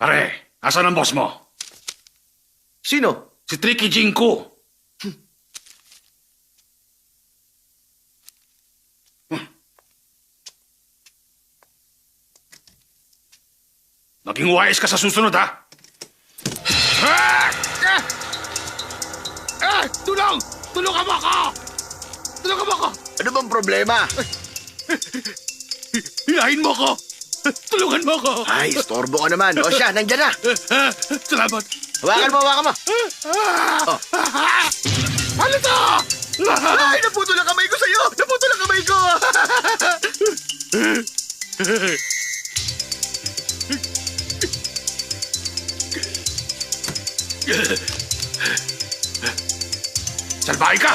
Pare, asan ang boss mo? Sino? Si Tricky Jinko. Maging wise ka sa susunod, ha? Tulong! Tulungan mo ako! Tulungan mo ako! Ano bang problema? Hilahin mo ako! Tulungan mo ako! Ay, istorbo ka naman. O siya, nandyan na. Salamat! Hawakan mo, hawakan mo. Oh. Ano to? Ay, naputol ang kamay ko sa'yo. Naputol ang kamay ko. Salbahe ka!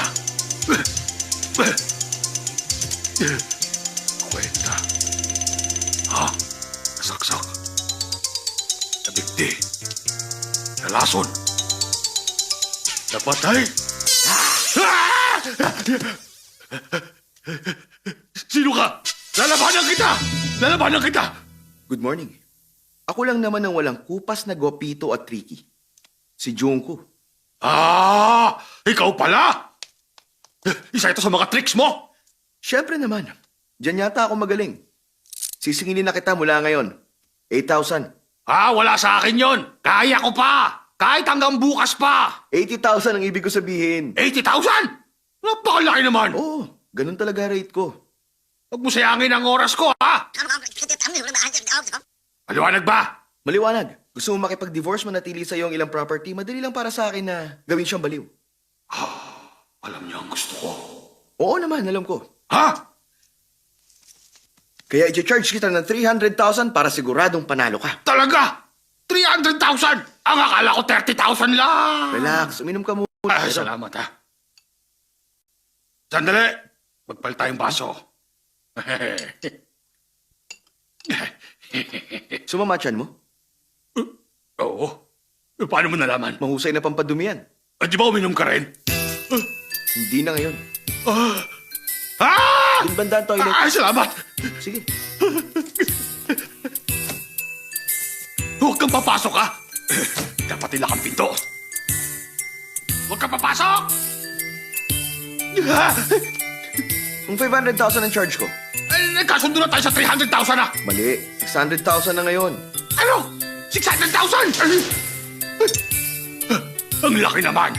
Kwenta. Ha? Nasaksak. Nabigti. Nalason. Napatay. Sino ka? Lalabanan kita! Lalabanan kita! Good morning. Ako lang naman ang walang kupas na Gopito at Tricky. Si Junko. Ikaw pala! Isa ito sa mga tricks mo! Siyempre naman. Diyan yata ako magaling. Sisingilin na kita mula ngayon. 8,000. Wala sa akin yon. Kaya ko pa! Kahit hanggang bukas pa! 80,000 ang ibig ko sabihin. 80,000? Napakalaki naman! Oo, ganun talaga rate ko. Huwag mo sayangin ang oras ko, ha? Maliwanag ba? Maliwanag. Gusto mo makipag-divorce, manatili sa iyo ang ilang property, madali lang para sa akin na gawin siyang baliw. Alam niyo ang gusto ko. Oo naman, alam ko. Ha? Kaya i-charge kita ng 300,000 para siguradong panalo ka. Talaga? 300,000? Ang akala ko 30,000 lang! Relax, uminom ka muna. Salamat, ha? Sandali! Magpalit tayong baso. Sumamatchan mo? Oo. Paano mo nalaman? Mahusay na pampadumi yan. Di ba uminom ka rin? Hindi na ngayon. Yung banda ang toilet. Salamat! Sige. Huwag kang papasok, ha? Dapat ilak ang pinto. Huwag kang papasok! Kung 500,000 ang charge ko. Nagkasundo na tayo sa 300,000, ha? Mali. 600,000 na ngayon. Ano? 600,000? Ang laki naman!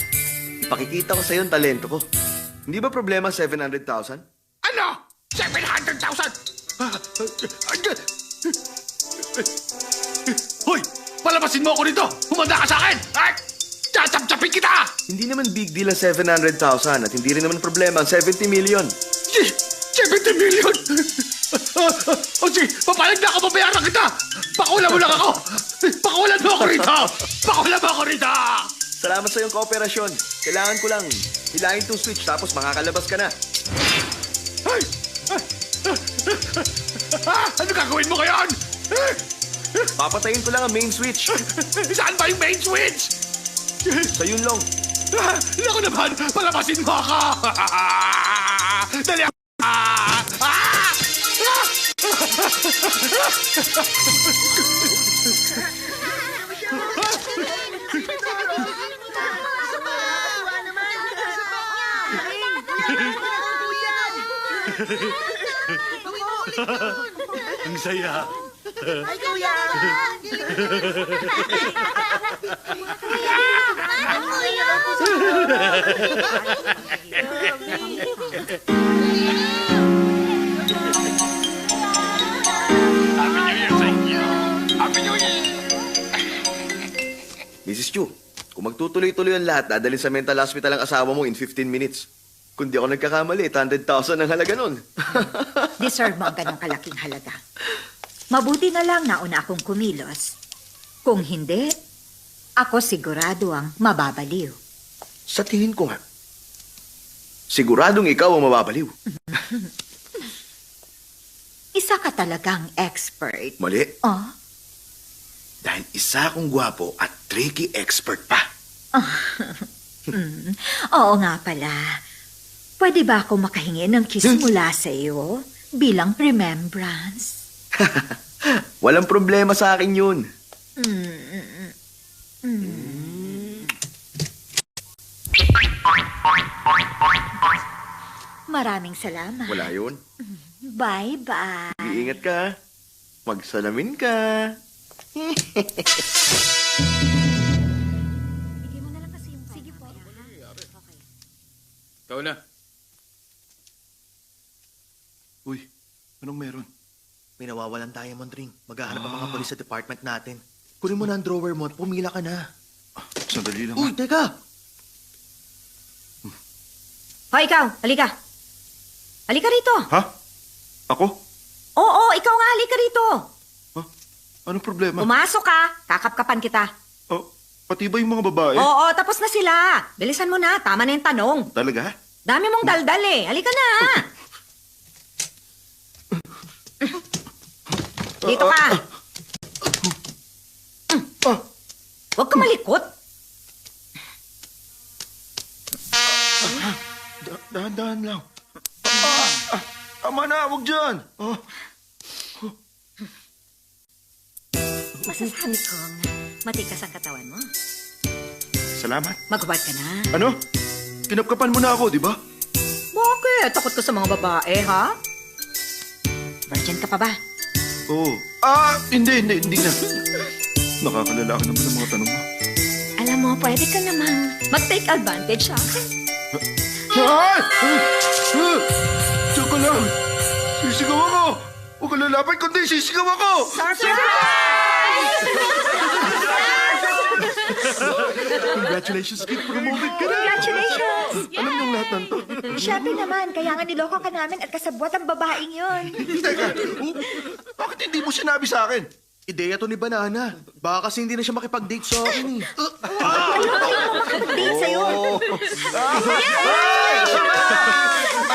Ipakikita ko sa'yo ang talento ko. Hindi ba problema 700,000? Ano? 700,000? Hoy! Palabasin mo ako rito! Humanda ka sa akin! Ay! Tsapchapin kita! Hindi naman big deal ang 700,000 at hindi rin naman problema ang 70 million. 70 million! O sige, papayag na ako, pabayaran kita! Pakulan mo lang ako! Pakulan mo ako rito! Pakulan mo ako rito! Salamat sa iyong kooperasyon. Kailangan ko lang hilahin tong switch tapos makakalabas ka na. Ay! Ano gagawin mo ngayon? Papatayin ko lang ang main switch. Saan ba yung main switch? Sa yun long. Naku naman, palabasin mo ako! Dali ako! Ang saya. Ay, kuya! Happy New Year sa inyo! Happy New Year! Mrs. Chu, kung magtutuloy-tuloy ang lahat, dadalhin sa mental hospital ang asawa mo in 15 minutes. Kung di ako nagkakamali, 800,000 ang halaga nun. Deserve mo ang ganong kalaking halaga. Mabuti na lang nauna akong kumilos. Kung hindi, ako sigurado ang mababaliw. Sa tingin ko nga, siguradong ikaw ang mababaliw. Isa ka talagang expert. Mali. Oh? Dahil isa akong gwapo at tricky expert pa. Oo nga pala. Pwede ba ako makahingi ng kiss mula sa iyo bilang remembrance? Walang problema sa akin yun. Maraming salamat. Wala yun. Bye-bye. Iingat ka. Ha? Magsalamin ka. Bigay mo na lang kasi yung sige po. Ikaw na. Uy, anong meron? May nawawalan diamond ring. Maghahanap ang mga polis sa department natin. Kunin mo na ang drawer mo at pumila ka na. Sandali lang. Uy, teka! Hoy, ikaw! Halika! Halika rito! Ha? Ako? Oo, ikaw nga, halika rito! Ha? Anong problema? Pumasok ka! Kakapkapan kita. Oh, pati ba yung mga babae? Oo, tapos na sila. Bilisan mo na, tama na yung tanong. Talaga? Dami mong daldal eh. Halika na! Dito ka! Huwag ka malikot. Dahan-dahan lang. Tama na, huwag dyan. Masasabi kong matikas ang katawan mo. Salamat. Maghubad ka na. Ano? Kinapkapan mo na ako, di ba? Bakit? Takot ka sa mga babae, ha? Virgin ka pa ba? Oo. Hindi na. Nakakalala ka naman ng mga tanong mo. Alam mo, pwede ka namang mag-take advantage sa akin. Ay! Diyan ka lang. Sisigaw ako. Huwag ka lalapit, kundi sisigaw ako. Congratulations, kid. Promoted ka na. Congratulations! Alam niyong lahat ng to. Siyempre naman, kaya nga niloko ka namin at kasabwat ang babaeng yon. Teka, bakit hindi mo sinabi sa akin? Ideya to ni Banana. Baka kasi hindi na siya makipag-date sa akin eh. Date sa'yo.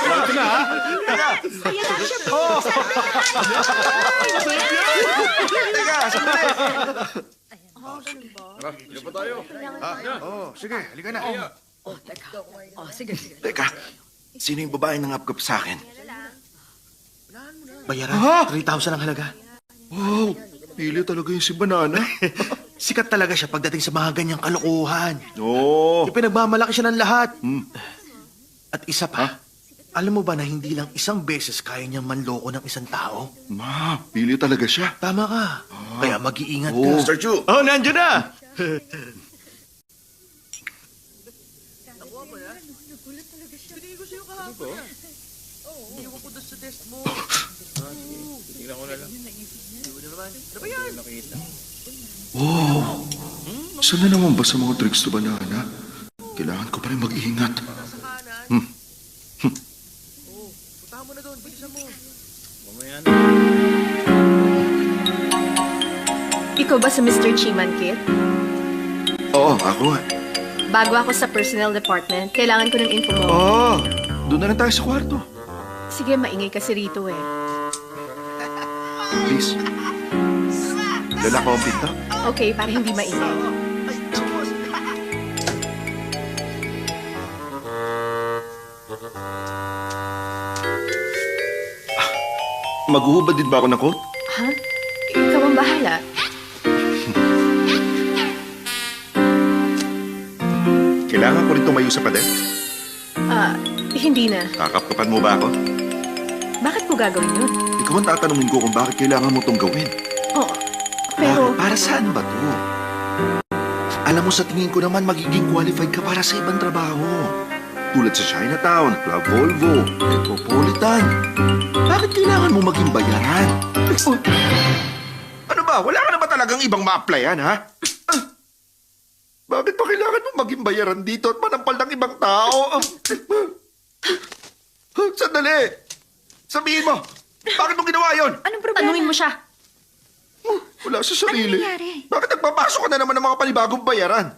Ito na, ha? Teka, teka, sandali. Hindi pa tayo. Sige, halika na. Sige. Teka, sino yung babae nang upgap sa akin? Bayaran, Ha? 3,000 ang halaga. Wow, pili talaga yung si Banana. Sikat talaga siya pagdating sa mga ganyang kalokohan. Oo. Ipinagmamalaki siya ng lahat. Hmm. At isa pa, alam mo ba na hindi lang isang beses kaya niyang manloko ng isang tao? Ma, pili talaga siya. Tama ka. Kaya mag-iingat ka. Oo. Mr. Chu. Oh, nandiyan na! Tingnan ko na lang. Wow. Saan na naman ba sa mga tricks to Banana? Kailangan ko pa rin mag-ingat. Mamaya na. Ikaw ba si Mr. Chiman Kit? Oo, ako nga. Bago ako sa personnel department, kailangan ko ng info mo. Oo, doon na lang tayo sa kwarto. Sige, maingay kasi rito eh. Please. Dala ko ang pinto. Okay, para hindi maingay. Maghuhubad din ba ako ng coat? Ha? Ikaw ang bahala. Kailangan ko rin tumayo sa pader. Hindi na. Kakapkapan mo ba ako? Bakit ko gagawin yun? Ikaw ang tatanungin ko kung bakit kailangan mo itong gawin. Oo. Pero, Para saan ba to? Alam mo, sa tingin ko naman magiging qualified ka para sa ibang trabaho. Tulad sa Chinatown, Club Volvo, Metropolitan. Bakit kailangan mo maging bayaran? Ano ba? Wala ka na ba talagang ibang ma-applyan, ha? Bakit pa kailangan mo maging bayaran dito at manampal ng ibang tao? Sandali! Sabihin mo, bakit mo ginawa yon? Anong problema? tanungin mo siya. Wala sa sarili. Anong nangyari? Bakit nagpapasok ka na naman ng mga panibagong bayaran?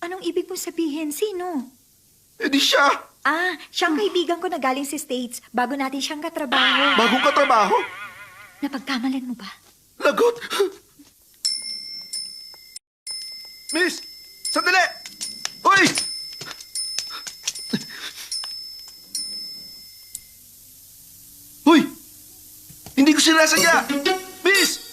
Anong ibig mong sabihin? Sino? Eh di siya. Siyang kaibigan ko na galing sa States bago natin siyang katrabaho. Bagong katrabaho. Napagkamalan mo ba? Lagot. Miss! Sandali! Hoy! Hoy! Hindi ko sinasadya! Miss!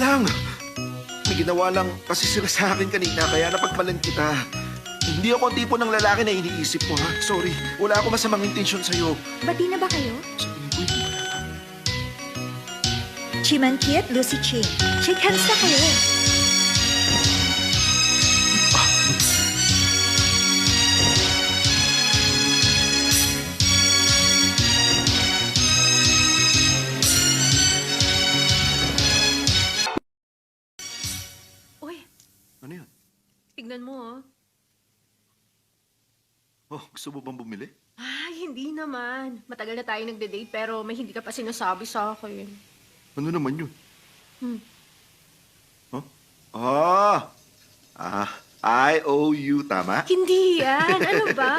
lang. May ginawa lang kasi sila sa akin kanina kaya napagmalan kita. Hindi ako ang tipo ng lalaki na iniisip mo, ha? Sorry, wala ako masamang intensyon sa'yo. Bati na ba kayo? Sa tingin ko, hindi pala. Chiman Kit, Lucy Ching. Shake hands na kayo. Uy, Ano yun? tignan mo oh. Oh, gusto mo bang bumili? Ay, hindi naman. Matagal na tayo nagde-date pero may hindi ka pa sinasabi sa akin. Ano naman yun? Hmm. Huh? I-O-U, tama? Hindi yan. Ano ba?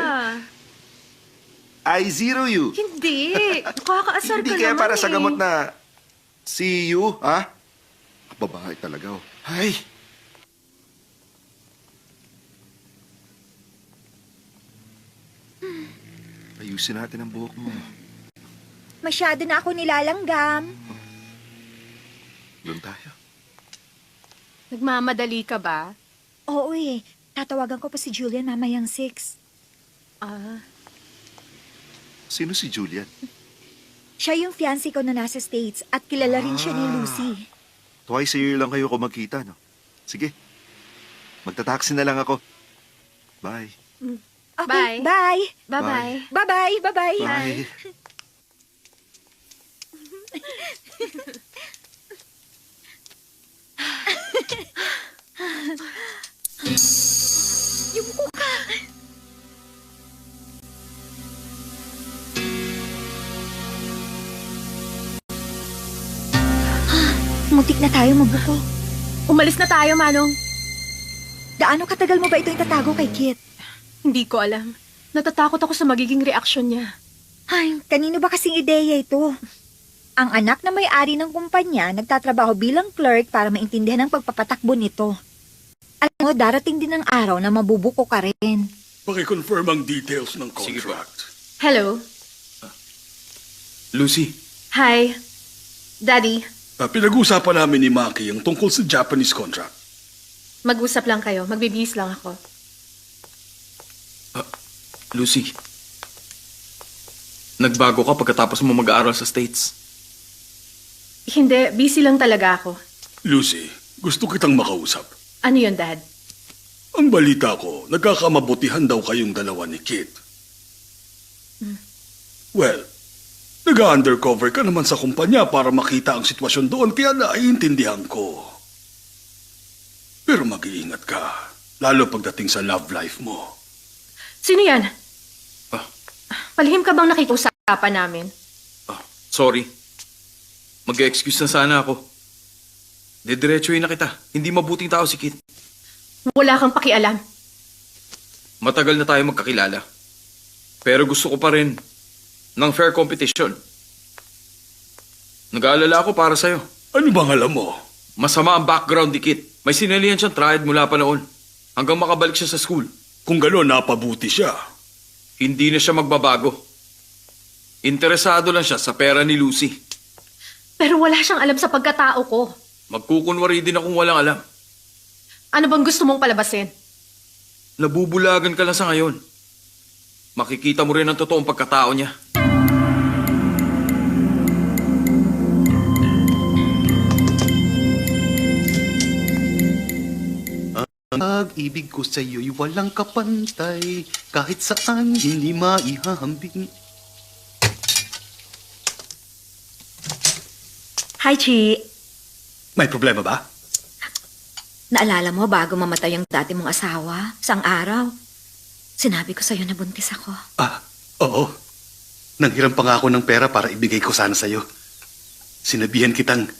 I-0-U. Hindi. Nakakaasar Hindi ka kaya naman para sa eh. gamot na C-U, ha? Babae talaga, oh. Ay! Ayusin natin ang buhok mo. Masyado na ako nilalanggam. Doon tayo. Nagmamadali ka ba? Oo eh. Tatawagan ko pa si Julian mamayang 6. Ah, Sino si Julian? Siya yung fiancé ko na nasa States at kilala rin siya ni Lucy. Twice a year lang kayo kung magkita, no? Sige. Magta-taxi na lang ako. Bye. Okay, Bye. bye. bye-bye. Bye-bye, bye-bye. Bye. Yumuko ka. Muntik na tayo mabuko. Umalis na tayo, Manong. Gaano katagal mo ba ito itatago kay Kit? Hindi ko alam. Natatakot ako sa magiging reaksyon niya. Ay, kanino ba kasing ideya ito? Ang anak na may-ari ng kumpanya nagtatrabaho bilang clerk para maintindihan ang pagpapatakbo nito. Alam mo, darating din ang araw na mabubuko ka rin. Paki-confirm ang details ng Sige po. contract. Hello? Lucy, Hi. Daddy, pinag-uusapan namin ni Maki ang tungkol sa Japanese contract. mag-usap lang kayo. Magbibihis lang ako. Lucy, nagbago ka pagkatapos mo mag-aaral sa States. Hindi, busy lang talaga ako. Lucy, gusto kitang makausap. Ano yun, Dad? Ang balita ko, nagkakamabutihan daw kayong dalawa ni Kit. Well, nag-undercover ka naman sa kumpanya para makita ang sitwasyon doon, kaya naiintindihan ko. Pero mag-iingat ka, lalo pagdating sa love life mo. Sino yan? Ah. Palihim ka bang nakikiusapan namin? Sorry. Mag-excuse na sana ako. Didiretsuhin na kita. Hindi mabuting tao si Kit. Wala kang pakialam. Matagal na tayo magkakilala. Pero gusto ko pa rin ng fair competition. Nag-aalala ako para sa'yo. Ano bang alam mo? Masama ang background ni Kit. May sinalihan siyang triad mula pa noon. Hanggang makabalik siya sa school. Kung gano'n, napabuti siya. Hindi na siya magbabago. Interesado lang siya sa pera ni Lucy. Pero wala siyang alam sa pagkatao ko. Magkukunwari din akong walang alam. Ano bang gusto mong palabasin? Nabubulagan ka lang sa ngayon. Makikita mo rin ang totoong pagkatao niya. Pag-ibig ko sa'yo'y walang kapantay, kahit saan hindi maihahambing. Hi, Chi. May problema ba? Naalala mo bago mamatay ang dati mong asawa, sang araw, sinabi ko sa'yo na buntis ako. Oo. Nanghiram pa nga ako ng pera para ibigay ko sana sa'yo. Sinabihan kitang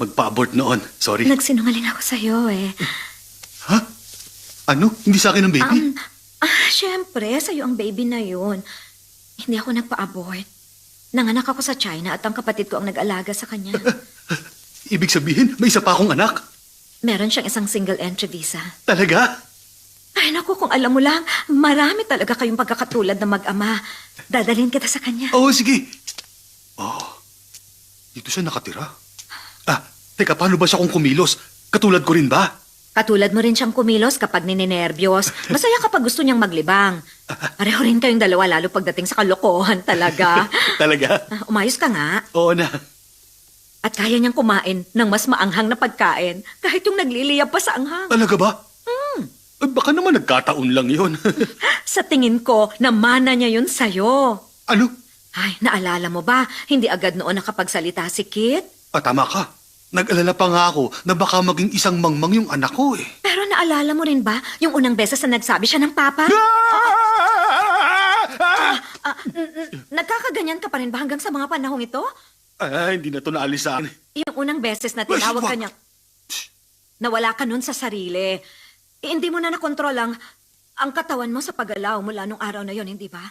magpa-abort noon. Sorry. Nagsinungaling ako sa'yo eh. Ha? Ano? Hindi sa akin ang baby? Siyempre, sa'yo ang baby na yun. Hindi ako nagpa-abort. Nanganak ako sa China at ang kapatid ko ang nag-alaga sa kanya. Ibig sabihin, may isa pa akong anak? Meron siyang isang single entry visa. Talaga? Ay naku, kung alam mo lang, marami talaga kayong pagkakatulad na mag-ama. Dadalhin kita sa kanya. Oo, sige. Oh, dito siya nakatira. Teka, paano ba siya kung kumilos? Katulad ko rin ba? Katulad mo rin siyang kumilos kapag ninenerbiyos. Masaya kapag gusto niyang maglibang. Pareho rin kayong dalawa lalo pagdating sa kalokohan talaga. Talaga? Umayos ka nga. Oo na. At kaya niyang kumain ng mas maanghang na pagkain kahit yung nagliliyab pa sa anghang. Talaga ba? Baka naman nagkataon lang yon. Sa tingin ko, namana niya yun sa'yo. Ano? Ay, naalala mo ba? Hindi agad noon nakapagsalita si Kit? Tama ka. Nag-alala pa nga ako na baka maging isang mangmang yung anak ko eh. Pero naalala mo rin ba yung unang beses na nagsabi siya ng papa? Nagkakaganyan ka pa rin ba hanggang sa mga panahong ito? Hindi na to naalis sa akin. Yung unang beses na tinawag ka niya, nawala ka nun sa sarili. Hindi mo na nakontrol ang katawan mo sa paggalaw mula nung araw na yon, hindi ba?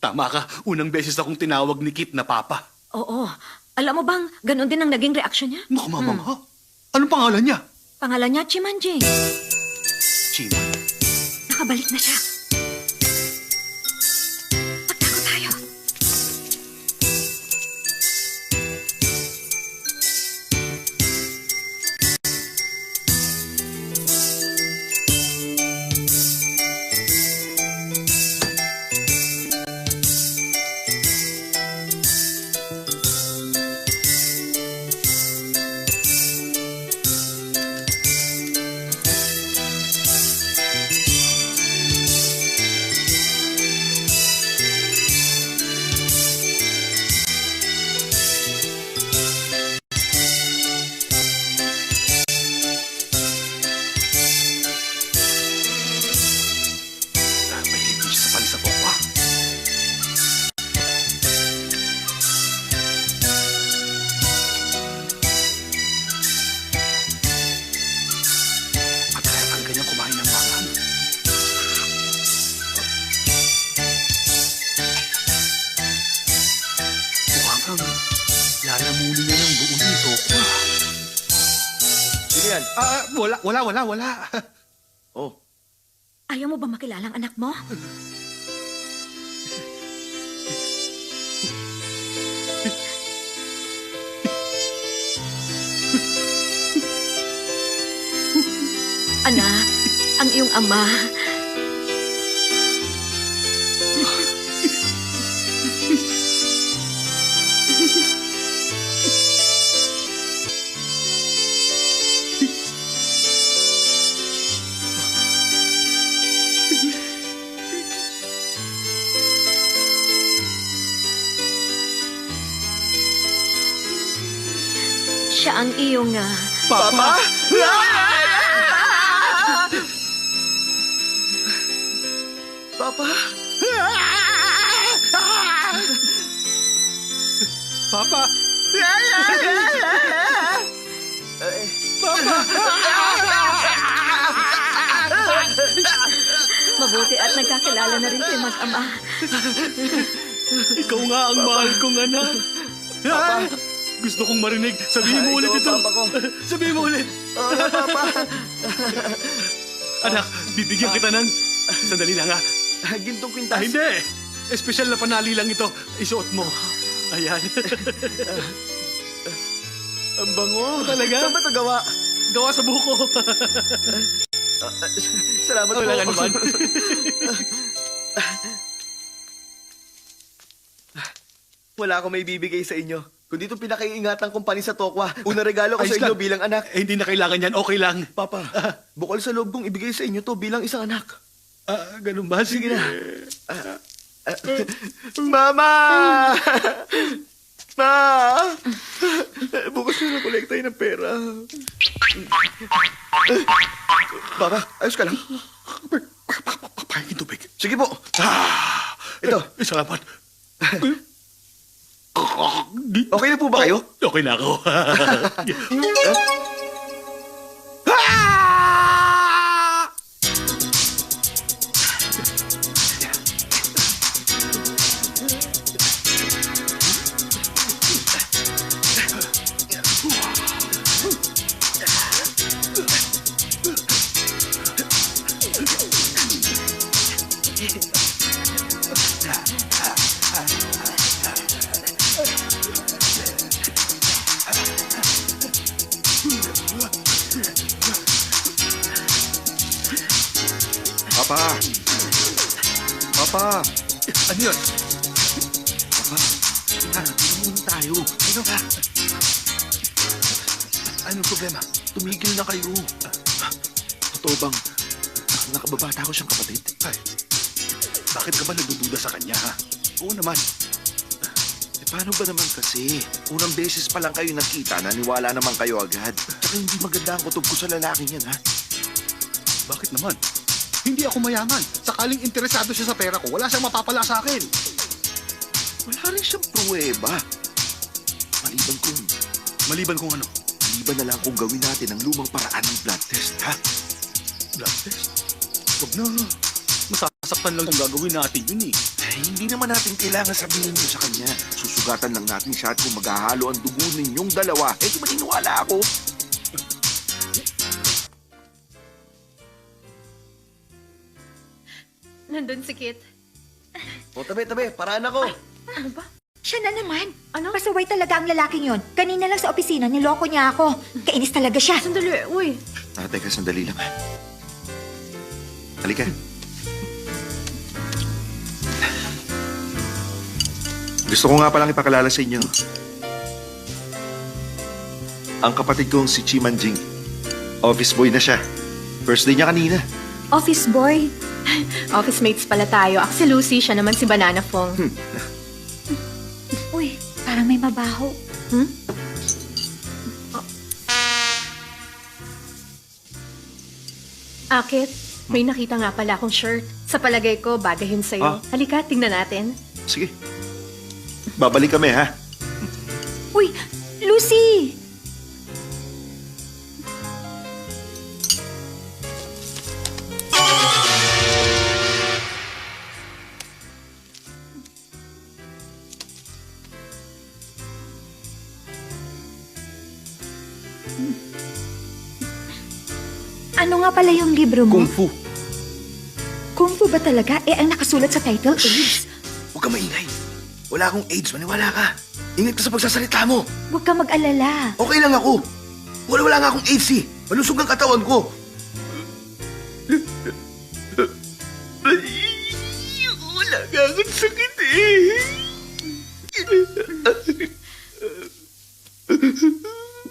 Tama ka. Unang beses akong tinawag ni Kit na papa. Oo. Alam mo bang, ganun din ang naging reaksyon niya? Naku, mamangha. Anong pangalan niya? Pangalan niya, Chimanji. Chima. Nakabalik na siya. Magtago tayo. May hindi siya sa palisabok ko. At kaya ang ganyan kumain ng mangang. Mukhang ang lalamunin niya ng buong nito ko. Sino yan? Wala. Oh, Ayaw mo ba makilala ang anak mo? Anak, ang iyong ama. Siya ang iyong Papa? Papa? Papa! mabuti at nagkakilala na rin kayo mag-ama. Ikaw nga ang mahal kong anak. Gusto kong marinig. Sabihin mo ulit Ikaw, ito. Papa ko. Sabihin mo ulit. Oo nga, Papa. Anak, bibigyan kita ng... Sandali lang ha. Gintong kwintas. Hindi. Espesyal na panali lang ito. Isuot mo. Ayan. Ang bango. Talaga? Saan ba ito gawa? Gawa sa buko. Salamat po. Wala ka naman. Wala akong may bibigay sa inyo. Kundi itong pinakaiingatang kumpanya sa Tokwa. Unang regalo ko sa Ayos inyo lang. bilang anak. Hindi na kailangan yan. Okay lang. Papa, bukal sa loob kong ibigay sa inyo to bilang isang anak. Ganun ba? Sige na. Mama! Ma! Bukas na nakolekta yun ng pera. Papa, ayos ka lang? Pahingin tubig. Sige po. Ito. Salamat. Okay na po ba kayo? Okay na ako. Papa! Papa! Ano yun? Papa! Ha, muna tayo. Ano ka? Anong problema? Tumigil na kayo. Totoo bang nakababata ko siyang kapatid? Ay, bakit ka ba nagdududa sa kanya, ha? Oo naman. Paano ba naman kasi? Unang beses pa lang kayo nakita, naniwala naman kayo agad. Tsaka hindi maganda ang kutob ko sa lalaking yan, ha? Bakit naman? Hindi ako mayaman. Sakaling interesado siya sa pera ko, wala siyang mapapala sa akin. Wala rin siyang pruweba. Maliban kung ano? Maliban na lang kung gawin natin ang lumang paraan ng blood test, ha? Blood test? Huwag na. Masasaktan lang kung gagawin natin yun eh. Hindi naman natin kailangan sabihin yun sa kanya. Susugatan lang natin siya at kung maghahalo ang dugo ninyong dalawa, di maniniwala ako. Nandun si Kit. O, tabi, paraan ako. Ano ba? Siya na naman. Ano? Pasaway talaga ang lalaking yon. Kanina lang sa opisina, niloko niya ako. Kainis talaga siya. Sandali, uy. Teka, sandali lang, ha? Halika. Gusto ko nga palang ipakilala sa inyo. Ang kapatid kong si Chi Manjing. Office boy na siya. First day niya kanina. Office boy. Office mates pala tayo. Ako si Lucy, siya naman si Banana Fong. Uy, parang may mabaho. Akit, may nakita nga pala akong shirt. Sa palagay ko, bagay yun sa'yo. Halika, tingnan natin. Sige. Babalik kami, ha? Uy, Lucy! Ano nga pala yung libro mo? Kung Fu. Kung Fu ba talaga? Eh, ang nakasulat sa title, AIDS. Huwag ka maingay. Wala akong AIDS, maniwala ka. Ingat ka sa pagsasalita mo. Huwag ka mag-alala. Okay lang ako. Wala nga akong AIDS eh. Malusog ang katawan ko. Wala nga akong sakit eh.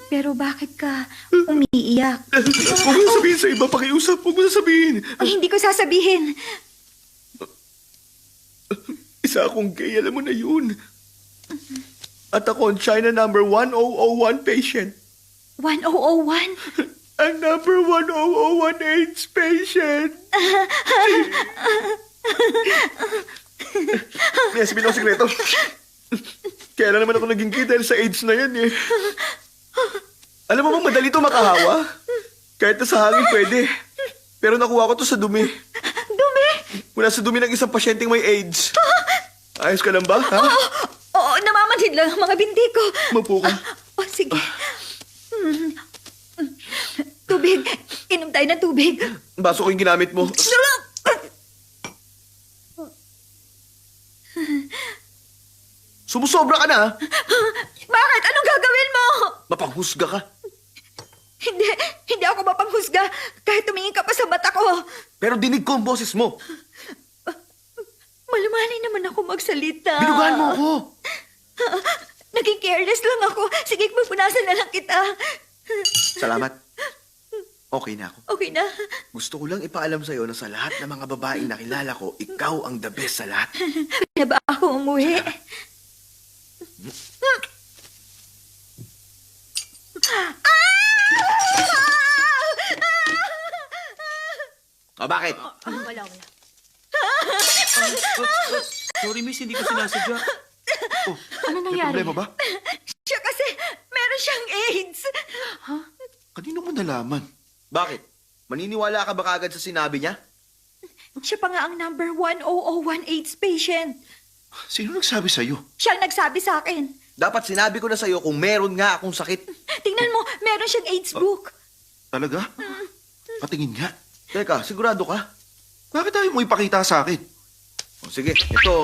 Pero bakit ka umiiyak? Huwag mo sabihin sa iba, pakiusap. Huwag mo sabihin. Ang hindi ko sasabihin. Isa akong gay, alam mo na yun. At ako ang China number 1001 patient. 1001? Ang number 1001 AIDS patient. May sabihin ako sikreto. Kaya na naman ako naging gay dahil sa AIDS na yan eh. Alam mo bang madali ito makahawa? Kahit na sa hangin pwede. Pero nakuha ko to sa dumi. Dumi? Mula sa dumi ng isang pasyenteng may AIDS. Ayos ka lang ba, ha? Oo, namamanhid lang ang mga binti ko. Mapo ka. Sige. Tubig. Inom tayo ng tubig. Baso ko yung ginamit mo. Sumusobra ka na, ha? Bakit? Anong gagawin mo? Mapanghusga ka. Hindi ako mapanghusga. Kahit tumingin ka pa sa mata ko. Pero dinig ko ang boses mo. Malumanay naman ako magsalita. Binugahan mo ako. Naging careless lang ako. Sige, magpunasan na lang kita. Salamat. Okay na ako. Okay na. Gusto ko lang ipaalam sa'yo na sa lahat ng mga babaeng nakilala ko, ikaw ang the best sa lahat. Na ba ako umuwi? Bakit? Wala. Sorry, miss, hindi ko sinasadya. Ano May nangyari? problema ba? Siya kasi meron siyang AIDS. Kanino mo nalaman? Bakit? Maniniwala ka ba kagad sa sinabi niya? Siya pa nga ang number 1001 AIDS patient. Sino nagsabi sa'yo? Siya ang nagsabi sa akin. Dapat sinabi ko na sa'yo kung meron nga akong sakit. Tingnan mo, meron siyang AIDS book. Talaga? Patingin nga. Teka, sigurado ka? Bakit tayo mo ipakita sa akin? O, sige, ito.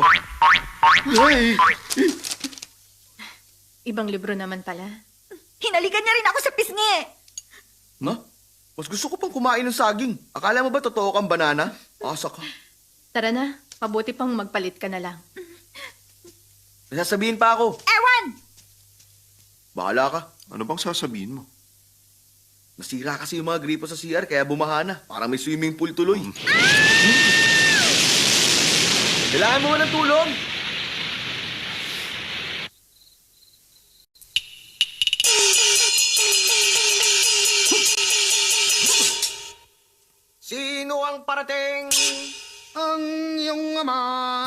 Ay! Ibang libro naman pala. Hinalikan niya rin ako sa pisngi. Ma? Mas gusto ko pang kumain ng saging. Akala mo ba totoo kang banana? Asa ka. Tara na, mabuti pang magpalit ka na lang. May sasabihin pa ako. Ewan! Bahala ka. Ano bang sasabihin mo? Nasira kasi yung mga gripo sa CR kaya bumaha na. Parang may swimming pool tuloy. Kailangan mo ba ng tulong? Sino ang parating? Ang iyong ama.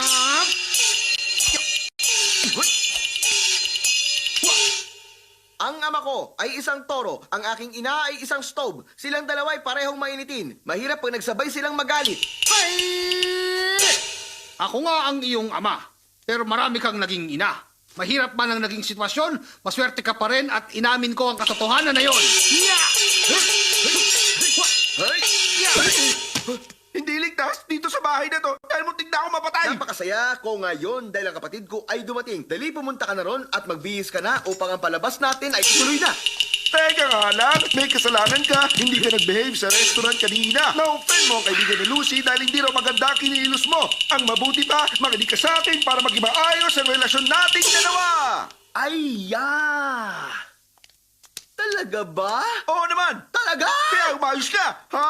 Ang ama ko ay isang toro, ang aking ina ay isang stove. Silang dalawa ay parehong mainitin. Mahirap pag nagsabay silang magalit. Ako nga ang iyong ama, pero marami kang naging ina. Mahirap man ang naging sitwasyon, maswerte ka pa rin at inamin ko ang katotohanan na yon. Hindi ligtas dito sa bahay na to dahil muntik na ako mapatay. Napakasaya ko ngayon dahil ang kapatid ko ay dumating. Dali pumunta ka na ron at magbihis ka na upang ang palabas natin ay ituloy na. Teka nga lang, may kasalanan ka. Hindi ka nag-behave sa restaurant kanina. Na-offend mo ang kaibigan ni Lucy dahil hindi raw maganda kinilos mo. Ang mabuti pa, makinig ka sa akin para maging maayos ang relasyon nating dalawa. Ay, Talaga ba? Oo naman. Talaga? Kaya umayos ka. Ha?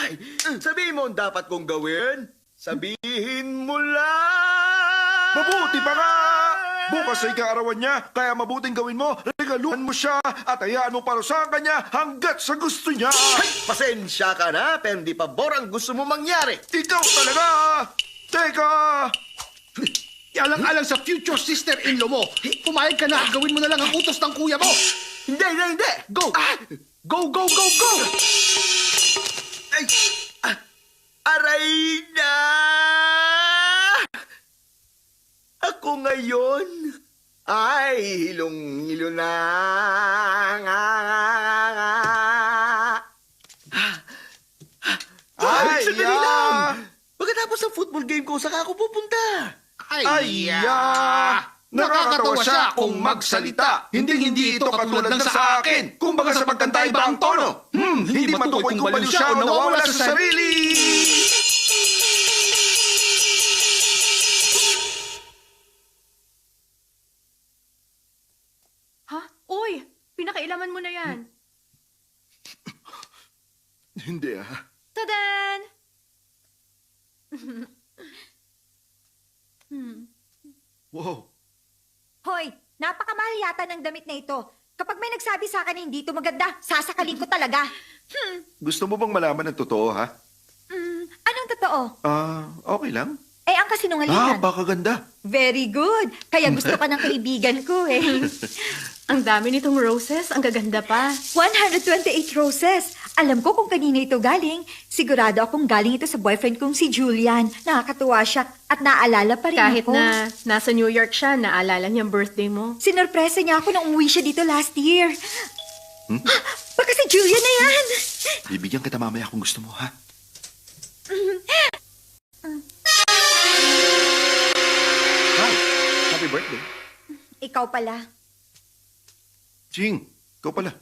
Ay! Sabihin mo ang dapat kong gawin. Sabihin mo lang. Mabuti pa nga! Bukas ay kaarawan niya, kaya mabuting gawin mo, regaluhan mo siya at hayaan mo parusahan ka niya hanggat sa gusto niya. Ay, pasensya ka na, pero hindi pabor ang gusto mo mangyari. Ikaw talaga! Teka! Alang-alang sa future sister-in-law mo. Pumayag ka na, gawin mo na lang ang utos ng kuya mo. Hindi! Go! Go! Ay! Aray na! Ako ngayon ay hilong-hilo na. Ay, Sandali lang! Pagkatapos ng football game ko, saka ako pupunta. Ay, nakakatawa siya kung magsalita. Hindi ito katulad ng sa akin. Kumbaga sa pagkanta iba ang tono. Hindi matukoy kung baliw siya o nawawala sa sarili. Ha? Uy, pinakailaman mo na yan. Hindi Tadan! Wow. Hoy, napakamahal yata ng damit na ito. Kapag may nagsabi sa akin na hindi ito maganda, sasakalin ko talaga. Gusto mo bang malaman ang totoo, ha? Anong totoo? Okay lang. Eh, ang kasinungalingan. Baka ganda. Very good. Kaya gusto ka ng kaibigan ko eh. Ang dami nitong roses, ang gaganda pa. 128 roses. Alam ko kung kanina ito galing. Sigurado akong galing ito sa boyfriend kong si Julian. Nakakatuwa siya at naalala pa rin Kahit ako. na nasa New York siya, naalala niya ang birthday mo. Sinorpresa niya ako nung umuwi siya dito last year. Baka si Julian na yan. Bibigyan kita mamaya kung gusto mo, ha? Hi, happy birthday. Ikaw pala. Ching, ikaw pala.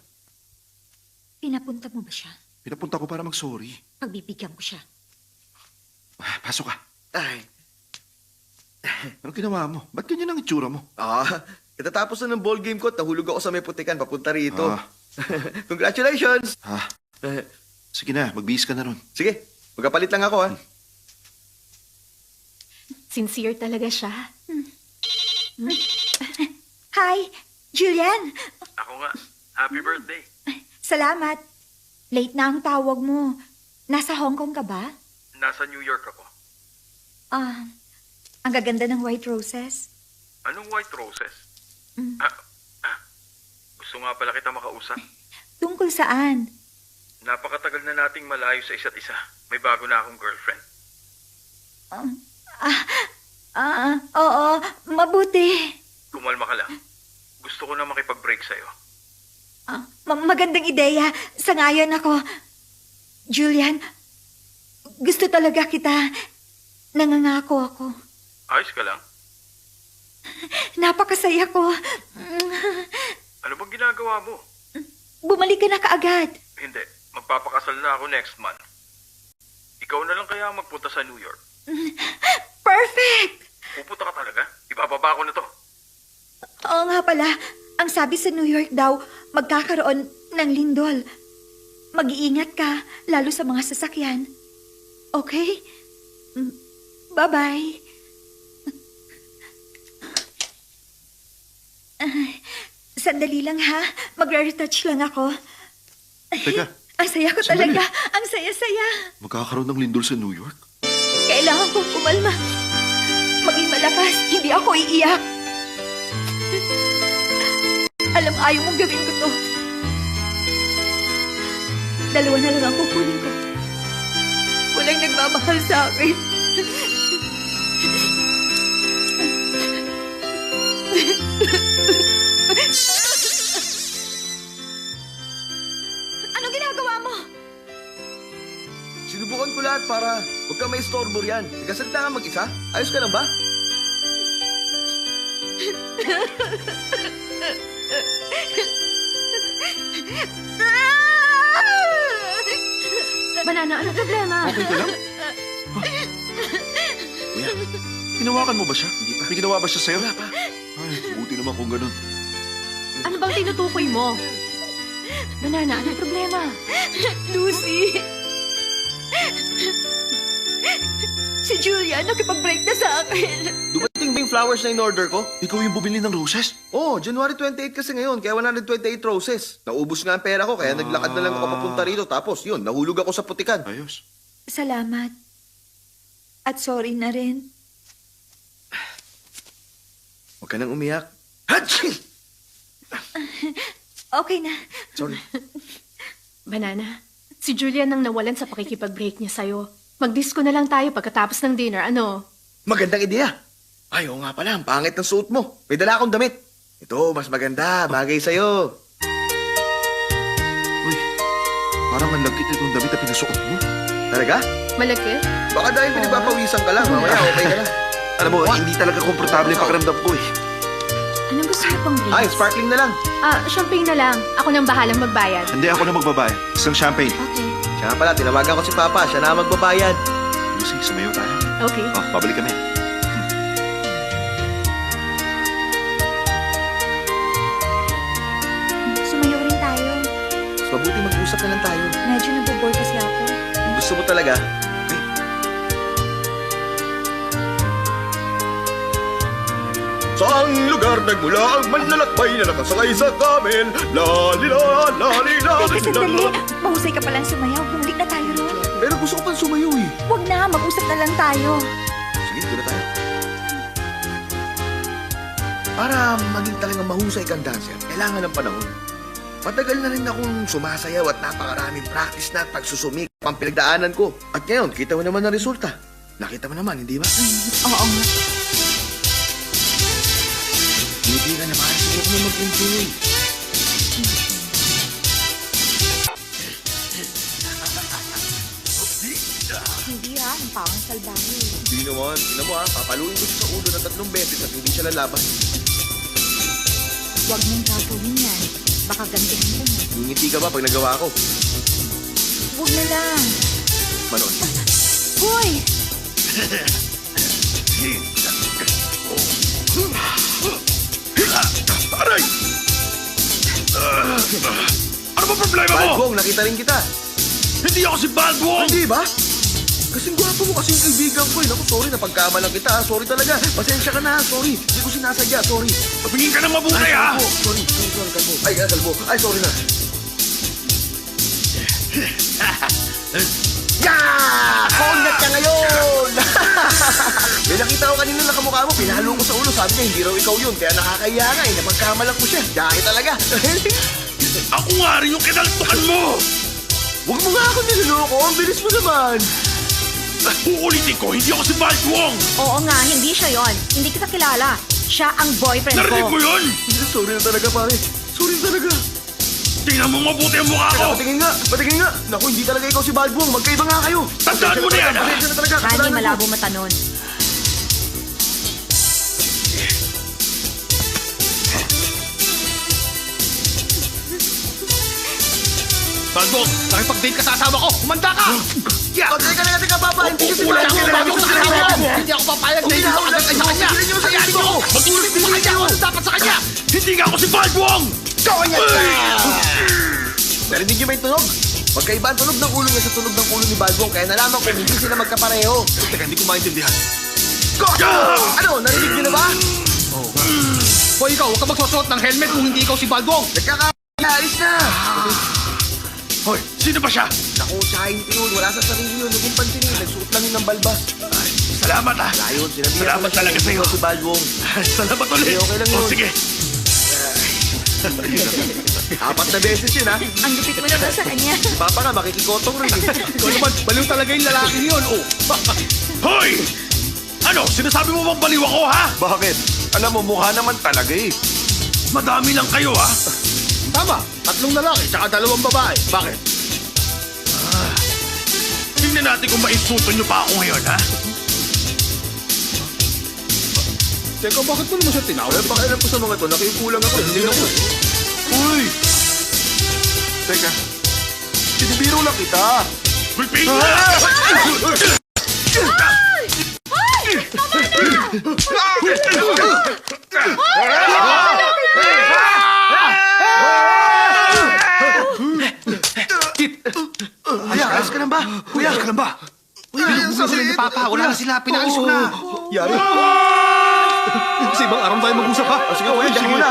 Pinapunta mo ba siya? Pinapunta ko para mag-sorry. Pagbibigyan ko siya. Pasok ka. Ay, Ano ginawa mo? Ba't ganyan ang itsura mo? katatapos na ng ball game ko at nahulog ako sa may putikan papunta rito. Ah. Congratulations! Sige na, magbihis ka na ron. Sige, magkapalit lang ako ha. Sincere talaga siya. Hi, Julian. Ako nga. Happy birthday. Salamat. Late na ang tawag mo. Nasa Hong Kong ka ba? Nasa New York ako. Ang gaganda ng white roses. Anong white roses? Gusto nga pala kita makausap. Tungkol saan? Napakatagal na nating malayo sa isa't isa. May bago na akong girlfriend. Oo, mabuti. Kumalma ka lang. Gusto ko na makipag-break sa'yo. Magandang ideya. Sangayon ako. Julian, gusto talaga kita. Nangangako ako. Ayos ka lang? Napakasaya ko. Ano bang ginagawa mo? Bumalik ka na kaagad. Hindi. Magpapakasal na ako next month. Ikaw na lang kaya magpunta sa New York. Perfect! Pupunta ka talaga? Ibababa ko na to. Oo nga pala, ang sabi sa New York daw, magkakaroon ng lindol. Mag-iingat ka, lalo sa mga sasakyan. Okay? Bye-bye. Sandali lang ha, magre-retouch lang ako. Teka, Ang saya ko Sandali. talaga, ang saya-saya. magkakaroon ng lindol sa New York? Kailangan kong kumalma. Maging malakas, hindi ako iiyak. Alam, ayaw mong gawin ko to. Dalawa na lang ang kukunin ko. Walang nagmamahal sa akin. Anong ginagawa mo? Sinubukan ko lahat para huwag kang may istorbo riyan. Nagkasalita ka mag-isa? Ayos ka lang ba? Banana, ano problema? Okay ka lang? Kuya, hinawakan mo ba siya? Hindi pa. May ginawa ba siya sa'yo? Wala pa. Ay, buti naman kung ganun. Ano bang tinutukoy mo? Banana, ano problema? Lucy! Si Julia, nakipag-break na sa akin. Dumating ba yung flowers na in-order ko? Ikaw yung bumili ng roses? Oh, January 28 kasi ngayon, kaya 128 roses. Naubos nga ang pera ko, kaya naglakad na lang ako papunta rito. Tapos yun, nahulog ako sa putikan. Ayos. Salamat. At sorry na rin. Huwag ka nang umiyak. Okay na. Sorry. Banana, si Julia nang nawalan sa pakikipag-break niya sa'yo. Mag-disco na lang tayo pagkatapos ng dinner, ano? Magandang ideya. Ay, oo nga pala, ang pangit ng suot mo. May dala akong damit. Ito, mas maganda. Bagay sa'yo. Uy, parang ang lagkit itong damit na pinasuot mo. Talaga? Malaki? Baka dahil pinagpapawisan ka lang. Mamaya, okay ka na. Alam mo, hindi talaga komportable yung pakiramdam ko eh. Anong gusto niyo pang drinks? Ay, sparkling na lang. Champagne na lang. Ako nang bahalang magbayad. Hindi ako na magbabayad. Isang champagne. Okay. Siya nga pala, tinawagan ko si Papa. Siya na ang magbabayad. Lucy, sumayo tayo. Okay. Oh, babalik kami. Sumayo rin tayo. Mas mabuti mag-usap na lang tayo. Medyo nabobore kasi ako. Kung gusto mo talaga, Saang lugar nagmula ang manlalakbay na nakasakay sa camel? Lalila, lalila, Teka, sandali. Mahusay ka palang sumayaw. Bumalik na tayo ron. Pero gusto ko pang sumayaw eh. Huwag na, mag-usap na lang tayo. Sige, doon na tayo. Para maging talagang mahusay kang dancer, kailangan ng panahon. Matagal na rin akong sumasayaw at napakaraming practice na at pagsusumik ang pinagdaanan ko. At ngayon, kita mo naman ang resulta. Nakita mo naman, hindi ba? Oo nga. Hindi ka naman. Sige mo mag-enjoy. Hindi ha, ang pawang salbahe. Hindi naman. Tingnan mo ha, papaluin ko siya sa ulo ng 3 beses at hindi siya lalaban. Huwag mong gagawin yan. Baka gandahan ka na. Ngingiti ka ba pag nagawa ko? Huwag na lang. Manood. Hoy! Aray! Ano ba problema mo? Balbong, nakita rin kita. Hindi ako si Balbong! Hindi ba? Kasing gwapo mo, kasing kaibigan ko eh. Naku, sorry, napagkamalan kita. Sorry talaga. Pasensya ka na, sorry. Hindi ko sinasadya, sorry. Tumingin ka ng mabuti, ha? Kalbo. Sorry, kalbo. Ay, kalbo. Ay, sorry na. Yeah! Kongat ka ngayon! May nakita ko kanina na kamukha mo, pinalo ko sa ulo. Sabi niya, hindi raw ikaw yun. Kaya nakakaya nga eh. Napagkamalan ko siya. Dahil talaga. Ako nga rin yung kinaltukan mo! Huwag mo nga ako niloloko. Ang bilis mo naman. Uulitin ko, hindi ako si Balbong! Oo nga, hindi siya yon. Hindi kita kilala. Siya ang boyfriend Narinig ko. mo yun? Sorry na talaga, pare. Sorry na talaga. Tingnan mo mabuti ang mukha ko! Patingin nga, patingin nga. Naku, hindi talaga ikaw si Balbong. Magkaiba nga kayo. Tandaan mo na yan, ha? Pasensya na talaga. Rani, kasalanan ko. malabo mata nun. Balbong, nakipag-date ka sa asawa ko! Kumanda ka! Yeah. Teka, Ulit mo sa kanya! Ano dapat sa kanya? Hindi nga ako si Balbong! Konyat ka! Narinig niyo ba yung tunog? Magkaiba ang tunog ng ulo niya sa tunog ng ulo ni Balbong, kaya nalaman ko hindi sila magkapareho. Teka, hindi ko maintindihan. Ano, narinig niyo na ba? Hoy, ikaw, huwag ka magsusuot ng helmet kung hindi ikaw si Balbong! Nagkakaalis na! Hoy, sino ba siya? Naku, tsahin ko yun. Wala sa sarili yun. Huwag mong pansinin. Nagsuot lang yun ng balbas. Salamat ah! Ayun, sinabihan Salamat ko na talaga sa'yo. si Balbong. Salamat ulit! Okay lang yun. Oh, sige. 4 na beses yun, ha? Ang lupit mo naman sa kanya. Si Papa nga, makikikotong rin. Ikaw naman, baliw talaga yung lalaking yun, oh! Hoy! Ano, sinasabi mo bang baliw ako, ha? Bakit? Alam mo, mukha naman talaga eh. Madami lang kayo, ha? Tama, 3 lalaki, tsaka 2 babae. Bakit? Tingnan natin kung maisulto nyo pa ako ngayon, ha? Teka, bakit mo naman siya tinawag? Ay, pakialam ko sa mga to. Nakikulang ako. Hindi na ko. Uy! Teka, binibiro lang kita. Piping! Kuya, ayos ka lang ba? Kuya, ayos ka lang ba? Kuya, binubusin sila ni Papa. Wala na sila, pinaalis ko na. Yari. Sa ibang araw tayo mag-usap, ha? Sige, kuya, diyan muna.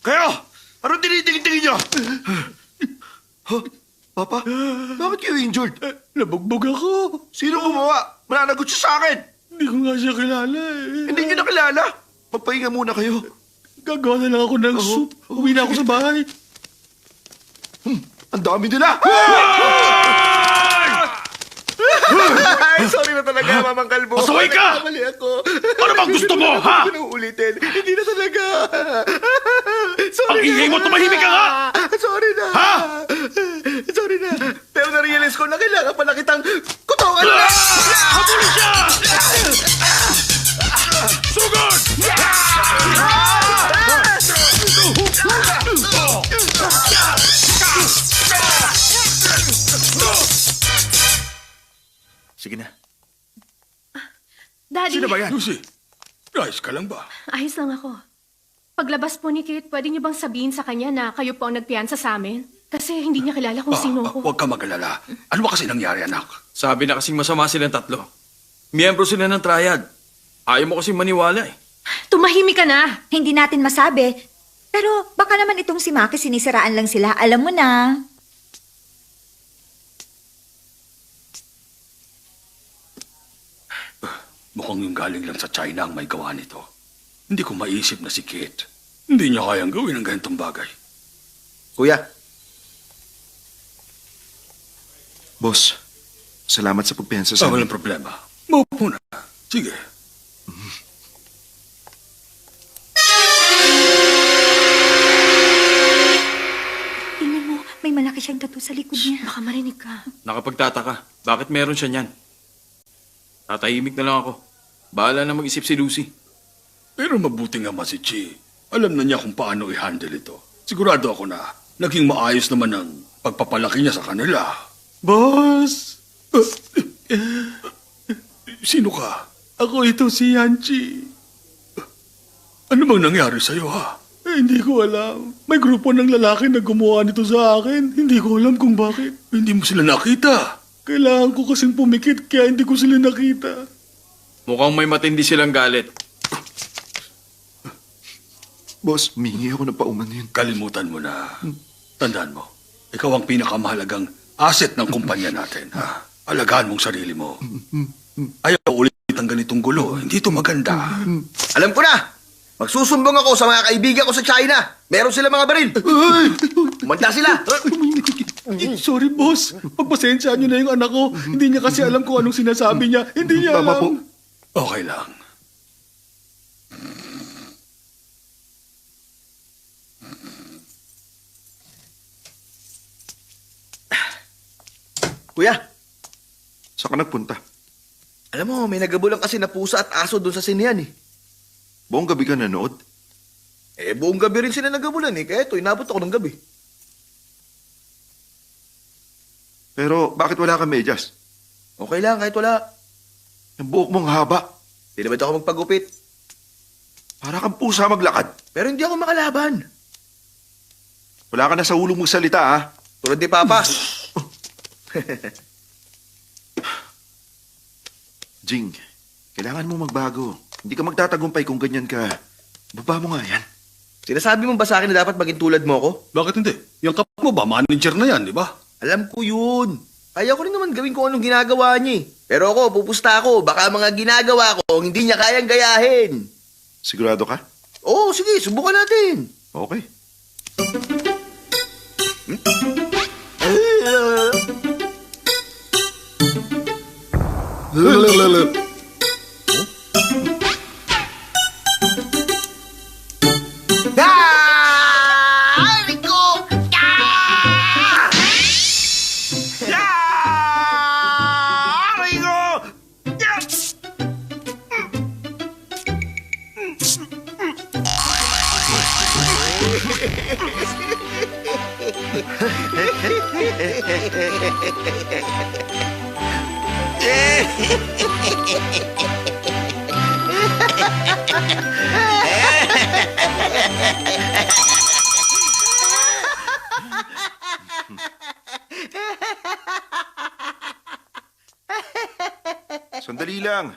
Kayo! Anong tinitingin-tingin niyo? Papa, bakit kayo injured? Nabugbog ako. Sino gumawa? Mananagot siya sa akin. Hindi ko nga siya kilala, eh. Hindi niyo nakilala. Magpahinga muna kayo. Gagawa na lang ako ng soup. Uwi na ako sa bahay. Ang dami nila. Ay, sorry na talaga, Mamang Kalbo. Pasaway ka! Nagkamali ako. Ano bang gusto mo, ha? Hindi na uulitin. Hindi na talaga. Sorry Ang ingay mo, tumahimik ka nga! Sorry na. Ha? Sorry na. Pero na-realize ko na kailangan pala kitang kutawan na. Habulin siya! Sugod! Sige na. Daddy, Sino ba yan? Lucy, ayos ka lang ba? ayos lang ako. Paglabas po ni Kate, pwede niyo bang sabihin sa kanya na kayo po ang nagpiyansa sa amin? Kasi hindi niya kilala kung sino ako. Huwag ka mag-alala. Ano ba kasi nangyari, anak? Sabi na kasing masama silang 3. Miyembro sila ng triad. Ayaw mo kasing maniwala eh. Tumahimik ka na! Hindi natin masabi. Pero baka naman itong si Maki sinisiraan lang sila. Alam mo na. Mukhang yung galing lang sa China ang may gawa nito. Hindi ko maisip na si Kate. Hindi niya kayang gawin ang ganitong bagay. Kuya, Boss, salamat sa pagpiyansa sa Walang problema. Maupo na. Sige. Tingnan mo, may malaki siyang tattoo sa likod niya. Baka marinig ka. Nakapagtataka. Bakit meron siya niyan? Tatahimik na lang ako. Bahala na mag-isip si Lucy. Pero mabuti nga si Chi. Alam na niya kung paano i-handle ito. Sigurado ako na naging maayos naman ang pagpapalaki niya sa kanila. Boss! Sino ka? Ako ito si Yanchi. Ano bang nangyari sa'yo, ha? Hindi ko alam. May grupo ng lalaki na gumawa nito sa akin. Hindi ko alam kung bakit. Hindi mo sila nakita. Kailangan ko kasing pumikit kaya hindi ko sila nakita. Mukhang may matindi silang galit. Boss, humingi ako ng pauman yun. Kalimutan mo na. Tandaan mo, ikaw ang pinakamahalagang asset ng kumpanya natin. Ha? Alagaan mong sarili mo. Ayaw ulit ang ganitong gulo. Hindi ito maganda. alam ko na. Magsusumbong ako sa mga kaibigan ko sa China. Meron sila mga baril. Umanda sila. Sorry, boss. Pagpasensya niyo na yung anak ko. Hindi niya kasi alam kung anong sinasabi niya. Hindi niya Tama alam. po. Okay lang. Kuya, Saan ka nagpunta? alam mo, may nagabulang kasi na pusa at aso doon sa sinehan eh. Buong gabi ka nanood? Eh, buong gabi rin sila nagabulan eh. Kaya ito, inabot ako ng gabi. Pero bakit wala ka medyas? Okay lang, kahit wala. Ang buhok mong haba. Di naman ako magpagupit. Para kang pusa maglakad. Pero hindi ako makalaban. Wala ka na sa ulong magsalita, ha? Tulad ni Papa. Jing, kailangan mo magbago. Hindi ka magtatagumpay kung ganyan ka. Baba mo nga yan. Sinasabi mo ba sa akin na dapat maging tulad mo ako? Bakit hindi? Yung kap mo ba, manager na yan, di ba? Alam ko yun. Kaya ko rin naman gawin kung anong ginagawa niya eh. Pero ako, pupusta ako. Baka mga ginagawa ko, hindi niya kayang gayahin. Sigurado ka? Oo, sige, subukan natin. Okay. Sandali lang.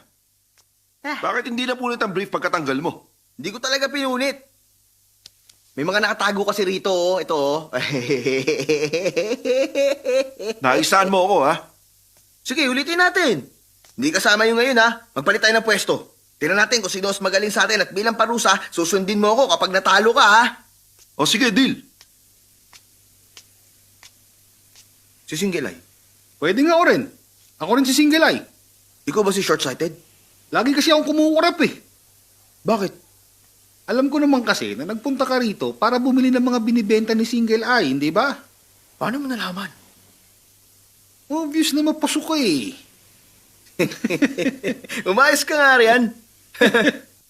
Bakit hindi na punit ang brief pagkatanggal mo? Hindi ko talaga pinunit. May mga nakatago kasi rito, oh. Ito, oh. Naisaan mo ako, ha? Sige, ulitin natin. Hindi kasama yung ngayon, ha? Magpalit tayo ng pwesto. Tingnan natin kung sino mas magaling sa atin at bilang parusa, susundin mo ako kapag natalo ka, ha? O sige, deal. Si Single Eye. Pwede nga ako rin. Ako rin si Single Eye. Ikaw ba si short-sighted? Lagi kasi akong kumukurap eh. Bakit? Alam ko naman kasi na nagpunta ka rito para bumili ng mga binibenta ni Single Eye, hindi ba? Paano mo nalaman? Obvious na mapasok ka eh. Umayos ka nga riyan.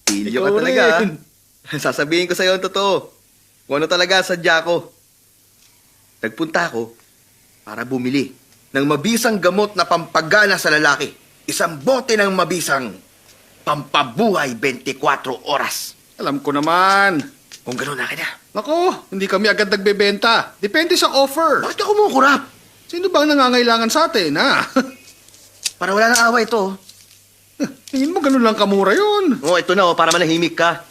Pilyo ka Ikaw talaga, ha? rin. Sasabihin ko sa'yo ang totoo. Kung ano talaga sadya ko. Nagpunta ako para bumili ng mabisang gamot na pampagana sa lalaki. Isang bote ng mabisang pampabuhay 24 oras. Alam ko naman. Kung gano'n na kita. Nako, hindi kami agad nagbebenta. Depende sa offer. Bakit ako kumukurap? Sino ba ang nangangailangan sa atin, ha? Para wala nang away ito. Tingin mo ganun lang kamura yun. Oh, ito na, oh, para manahimik ka.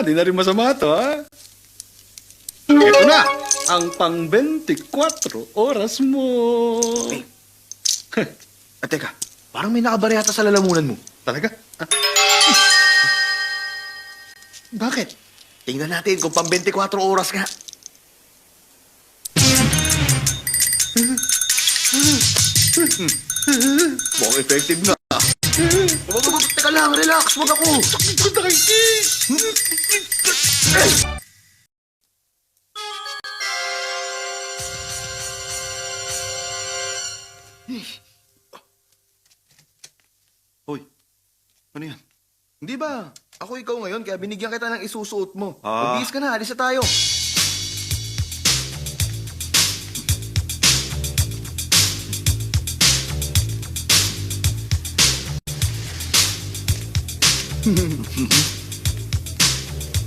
Di na rin masama to, ha? Ito na, ang pang 24 oras mo. At teka, parang may nakabarehata sa lalamunan mo. Talaga? Bakit? Tingnan natin kung pang 24 oras nga. Mukhang effective na. Teka lang, relax, wag ako. Sakit ko na kay Kiss! Hoy, ano yan? Hindi ba? Ako ikaw ngayon, kaya binigyan kita ng isusuot mo. Ah. Magbihis ka na, alis na tayo.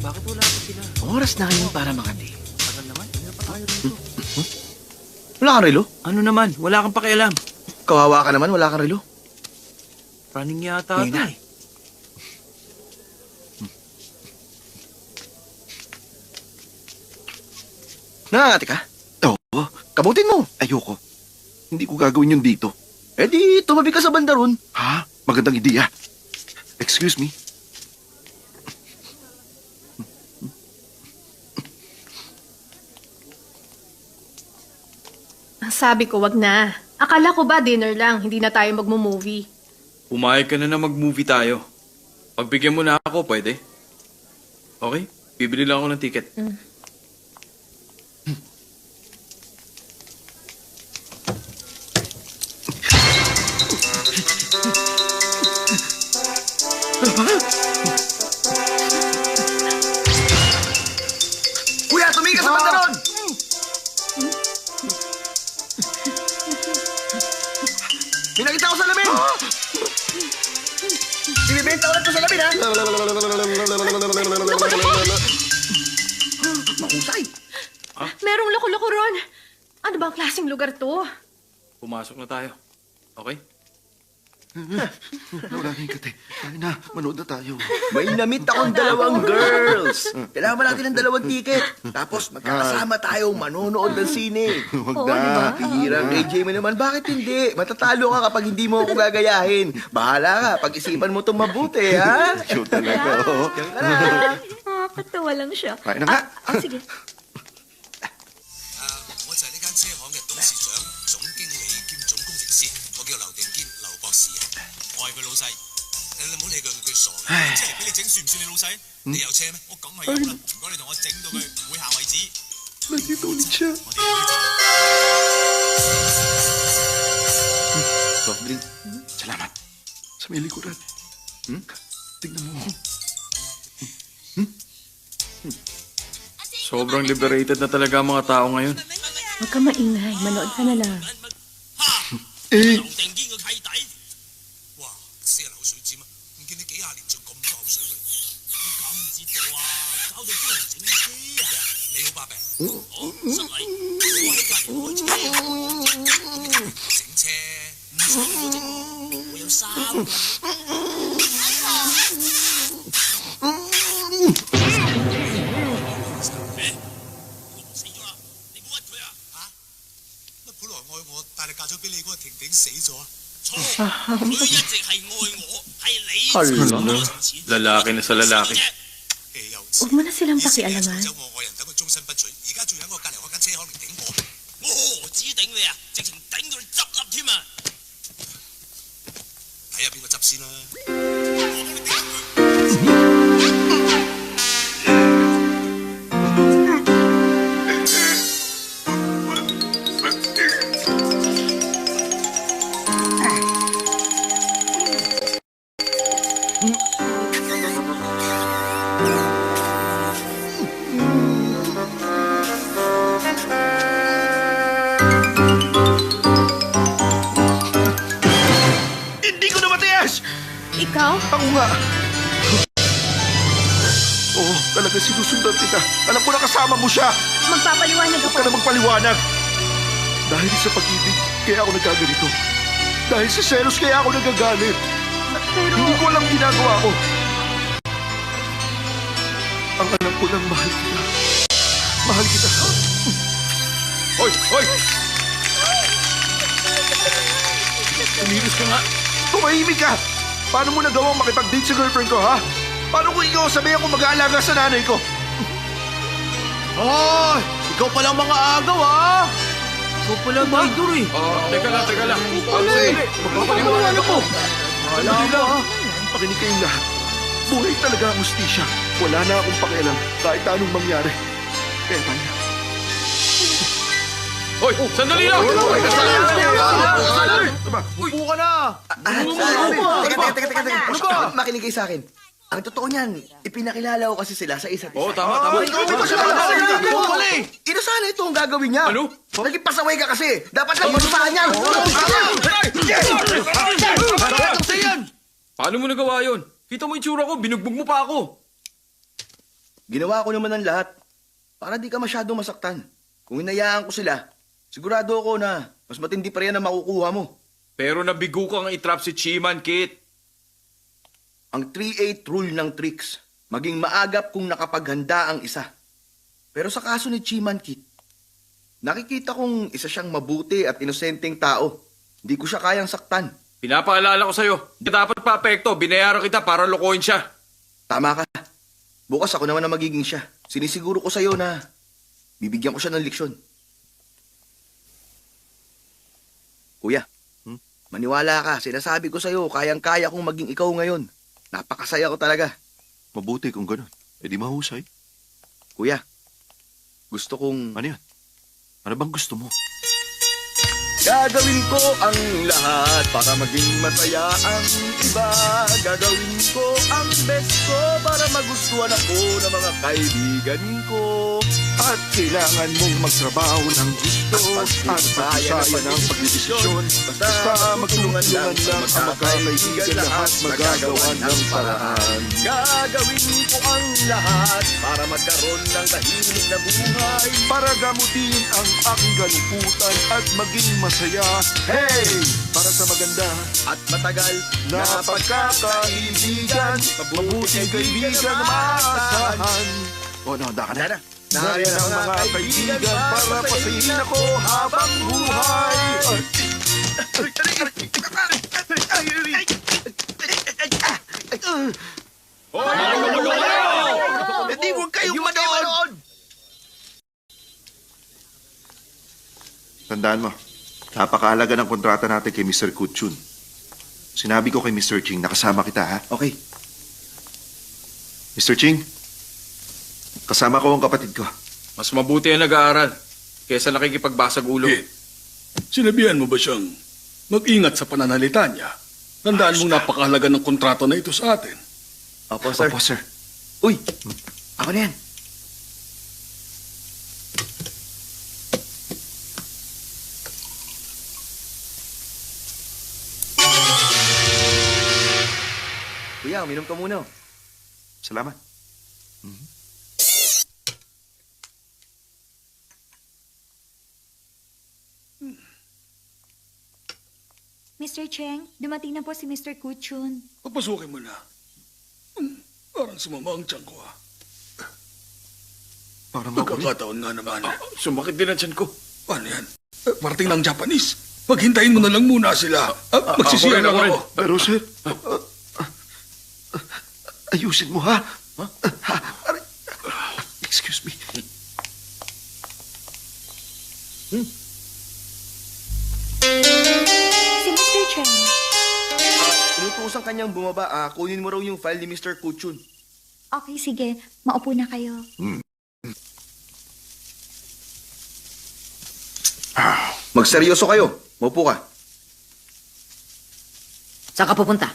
Bakit wala pa sila? Oras na ngayon para makati. Tagal naman, hindi pa tayo dito. Wala kang relo? Ano naman? Wala kang pakialam. Kawawa ka naman, wala kang relo. Running yata Ngayon ito na. eh. Nangangati ka? Oo, Kabutin mo. ayoko. Hindi ko gagawin yun dito. Eh di, tumabi ka sa banda ron. Ha? Magandang ideya. Excuse me. Sabi ko, wag na. Akala ko ba dinner lang, hindi na tayo magmo-movie. Pumayag ka na mag-movie tayo. Pagbigyan mo na ako, pwede? Okay? Bibili lang ako ng ticket. Kuya, tumigil ka sa banda ron! May nakita ko sa lamin! Ibibenta ulit ko sa lamin, ha? Mahusay! Merong loko-loko ron. Ano bang klaseng lugar to? Pumasok na tayo. Okay? Wala na yung kate. Tayo na, manood na tayo. May namit akong dalawang girls. Kailangan ba natin ng dalawang ticket? Tapos magkakasama tayo manonood ng sine. Huwag Oo, na. di ba? Hirang AJ mo naman, bakit hindi? Matatalo ka kapag hindi mo ako gagayahin. Bahala ka, pag-isipan mo itong mabuti, ha? Show talaga, oh. Diyan ka na. Nakakatawa lang siya. Kain na nga. Sige. 我就係呢間車行嘅董事長、總經理兼總工程師，我叫劉定堅，劉博士啊，我係佢老細。你唔好理佢，佢傻嘅。即係俾你整算唔算你老細？你有車咩？我梗係有啦。唔該你同我整到佢會下為止。 Nandito ulit siya. 我哋要走。 Soft drink. Salamat. Sa may likuran. Tignan mo. Sobrang liberated na talaga ang mga tao ngayon. Huwag ka maingay. Manood ka na lang. 劉定堅個契弟，哇！死人口水尖啊！唔見你幾廿年仲咁多口水嘅，你搞唔知道啊！搞到啲人整車啊！你好，伯病。好，失禮。我喺隔離開車。整車唔使我整，我有3個。 死咗啦！你唔好屈佢啊！嚇！乜本來愛我，但係嫁咗俾你嗰個婷婷死咗啊？錯，佢一直係愛我，係你Hala. 我從此 Lalaki na sa lalaki. 又 Huwag mo na silang pakialaman. 走我愛人等佢終身不娶，而家仲有一個隔離開間車行嚟頂我，我何止頂你啊，直情頂到你執笠添啊！睇下邊個執先啦。 Hindi ko na matigas! Ikaw? Ako nga. Oo, talaga sinusundan kita. Alam ko na kasama mo siya. Magpapaliwanag Huwag ako. ka na magpaliwanag. Dahil sa pag-ibig, kaya ako nagkaganito. Dahil sa selos, kaya ako nagagalit. Pero... Hindi ko alam ginagawa ko. Ang alam ko lang, mahal kita. Mahal kita. Hoy! Hoy! Tumilos ka nga. Tumahimik ka! Paano mo nagawang makipag-date sa girlfriend ko, ha? Paano kung ikaw sabihan kung mag-aalaga sa nanay ko? Hoy! Ikaw palang mga agaw, ha? Ikaw palang Maidor, eh. Teka lang. Magpapaliwanag ko! Sandali lang! Pakinig kayong lahat. Buhay talaga ang hustisya. Wala na akong pakialam kahit anong mangyari. Kaya tanya. Hoy! Sandali lang! Upo ka na! Teka. Makinig kayo sa akin. Ang totoo niyan, ipinakilala ko kasi sila sa isa't isa. Oo, tama. Inasana ito ang gagawin niya. Ano? Naging pasaway ka kasi. Dapat lang manusahan niya. Paano mo nagawa yun? Kita mo yung tsura ko, binugbog mo pa ako. Ginawa ko naman ang lahat para di ka masyadong masaktan. Kung hinayaan ko sila, sigurado ako na mas matindi pa rin ang makukuha mo. Pero nabigo kang itrap si Chiman, Kit. Ang 3-8 rule ng tricks, maging maagap kung nakapaghanda ang isa. Pero sa kaso ni Chiman Kit, nakikita kong isa siyang mabuti at inosenteng tao. Hindi ko siya kayang saktan. Pinapaalala ko sa'yo, hindi dapat pa-apekto. Binayaran kita para lokohin siya. Tama ka. Bukas ako naman ang magiging siya. Sinisiguro ko sa'yo na bibigyan ko siya ng leksyon. Kuya, maniwala ka. Sinasabi ko sa'yo, kayang-kaya kong maging ikaw ngayon. Napakasaya ko talaga. Mabuti kung ganun. E di mahusay. Kuya, gusto kong... Ano yan? Ano bang gusto mo? Gagawin ko ang lahat para maging masaya ang iba. Gagawin ko ang best ko para magustuhan ako ng mga kaibigan ko. At kailangan mong magtrabaho ng gusto at magsaya ng pagdidesisyon. Basta magtulungan lang ang magkakaibigan lahat magagawa ng paraan. Gagawin ko ang lahat para magkaroon ng tahimik na buhay. Para gamutin ang aking galuputan at maging masaya. Hey! Para sa maganda At matagal na pagkakaibigan, mabuting kaibigan na maasahan. O, handa ka na? Nariyan ang mga kaibigan para pasayin ako habang buhay. Hindi huwag kayong manood! Tandaan mo, napakahalaga ng kontrata natin kay Mr. Kutchun. Sinabi ko kay Mr. Ching, nakasama kita, ha? Okay. Mr. Ching, kasama ko ang kapatid ko. Mas mabuti ang nag-aaral kaysa nakikipagbasag ulo. Kit, sinabihan mo ba siyang mag-ingat sa pananalita niya? Tandaan mong napakahalaga ng kontrato na ito sa atin. Opo, sir. Opo, sir. Uy, ako na yan. Kuya, uminom ka muna. Salamat. Mr. Cheng, dumating na po si Mr. Kuchun. Papasukin mo na. Parang sumama ang tiyan ko, ha? Parang ako rin. Nagkakataon nga naman. Sumakit din ang tiyan ko. Paano yan? Parating ng Japanese. Paghintayin mo na lang muna sila. Magsisiya lang ako. Pero, sir, ayusin mo, ha? Aray. Excuse me. Si Mr. Cheng. Inutusan kanyang bumaba. Kunin mo raw yung file ni Mr. Kuchun. Okay, sige. Maupo na kayo. Magseryoso kayo. Maupo ka. Saan ka pupunta?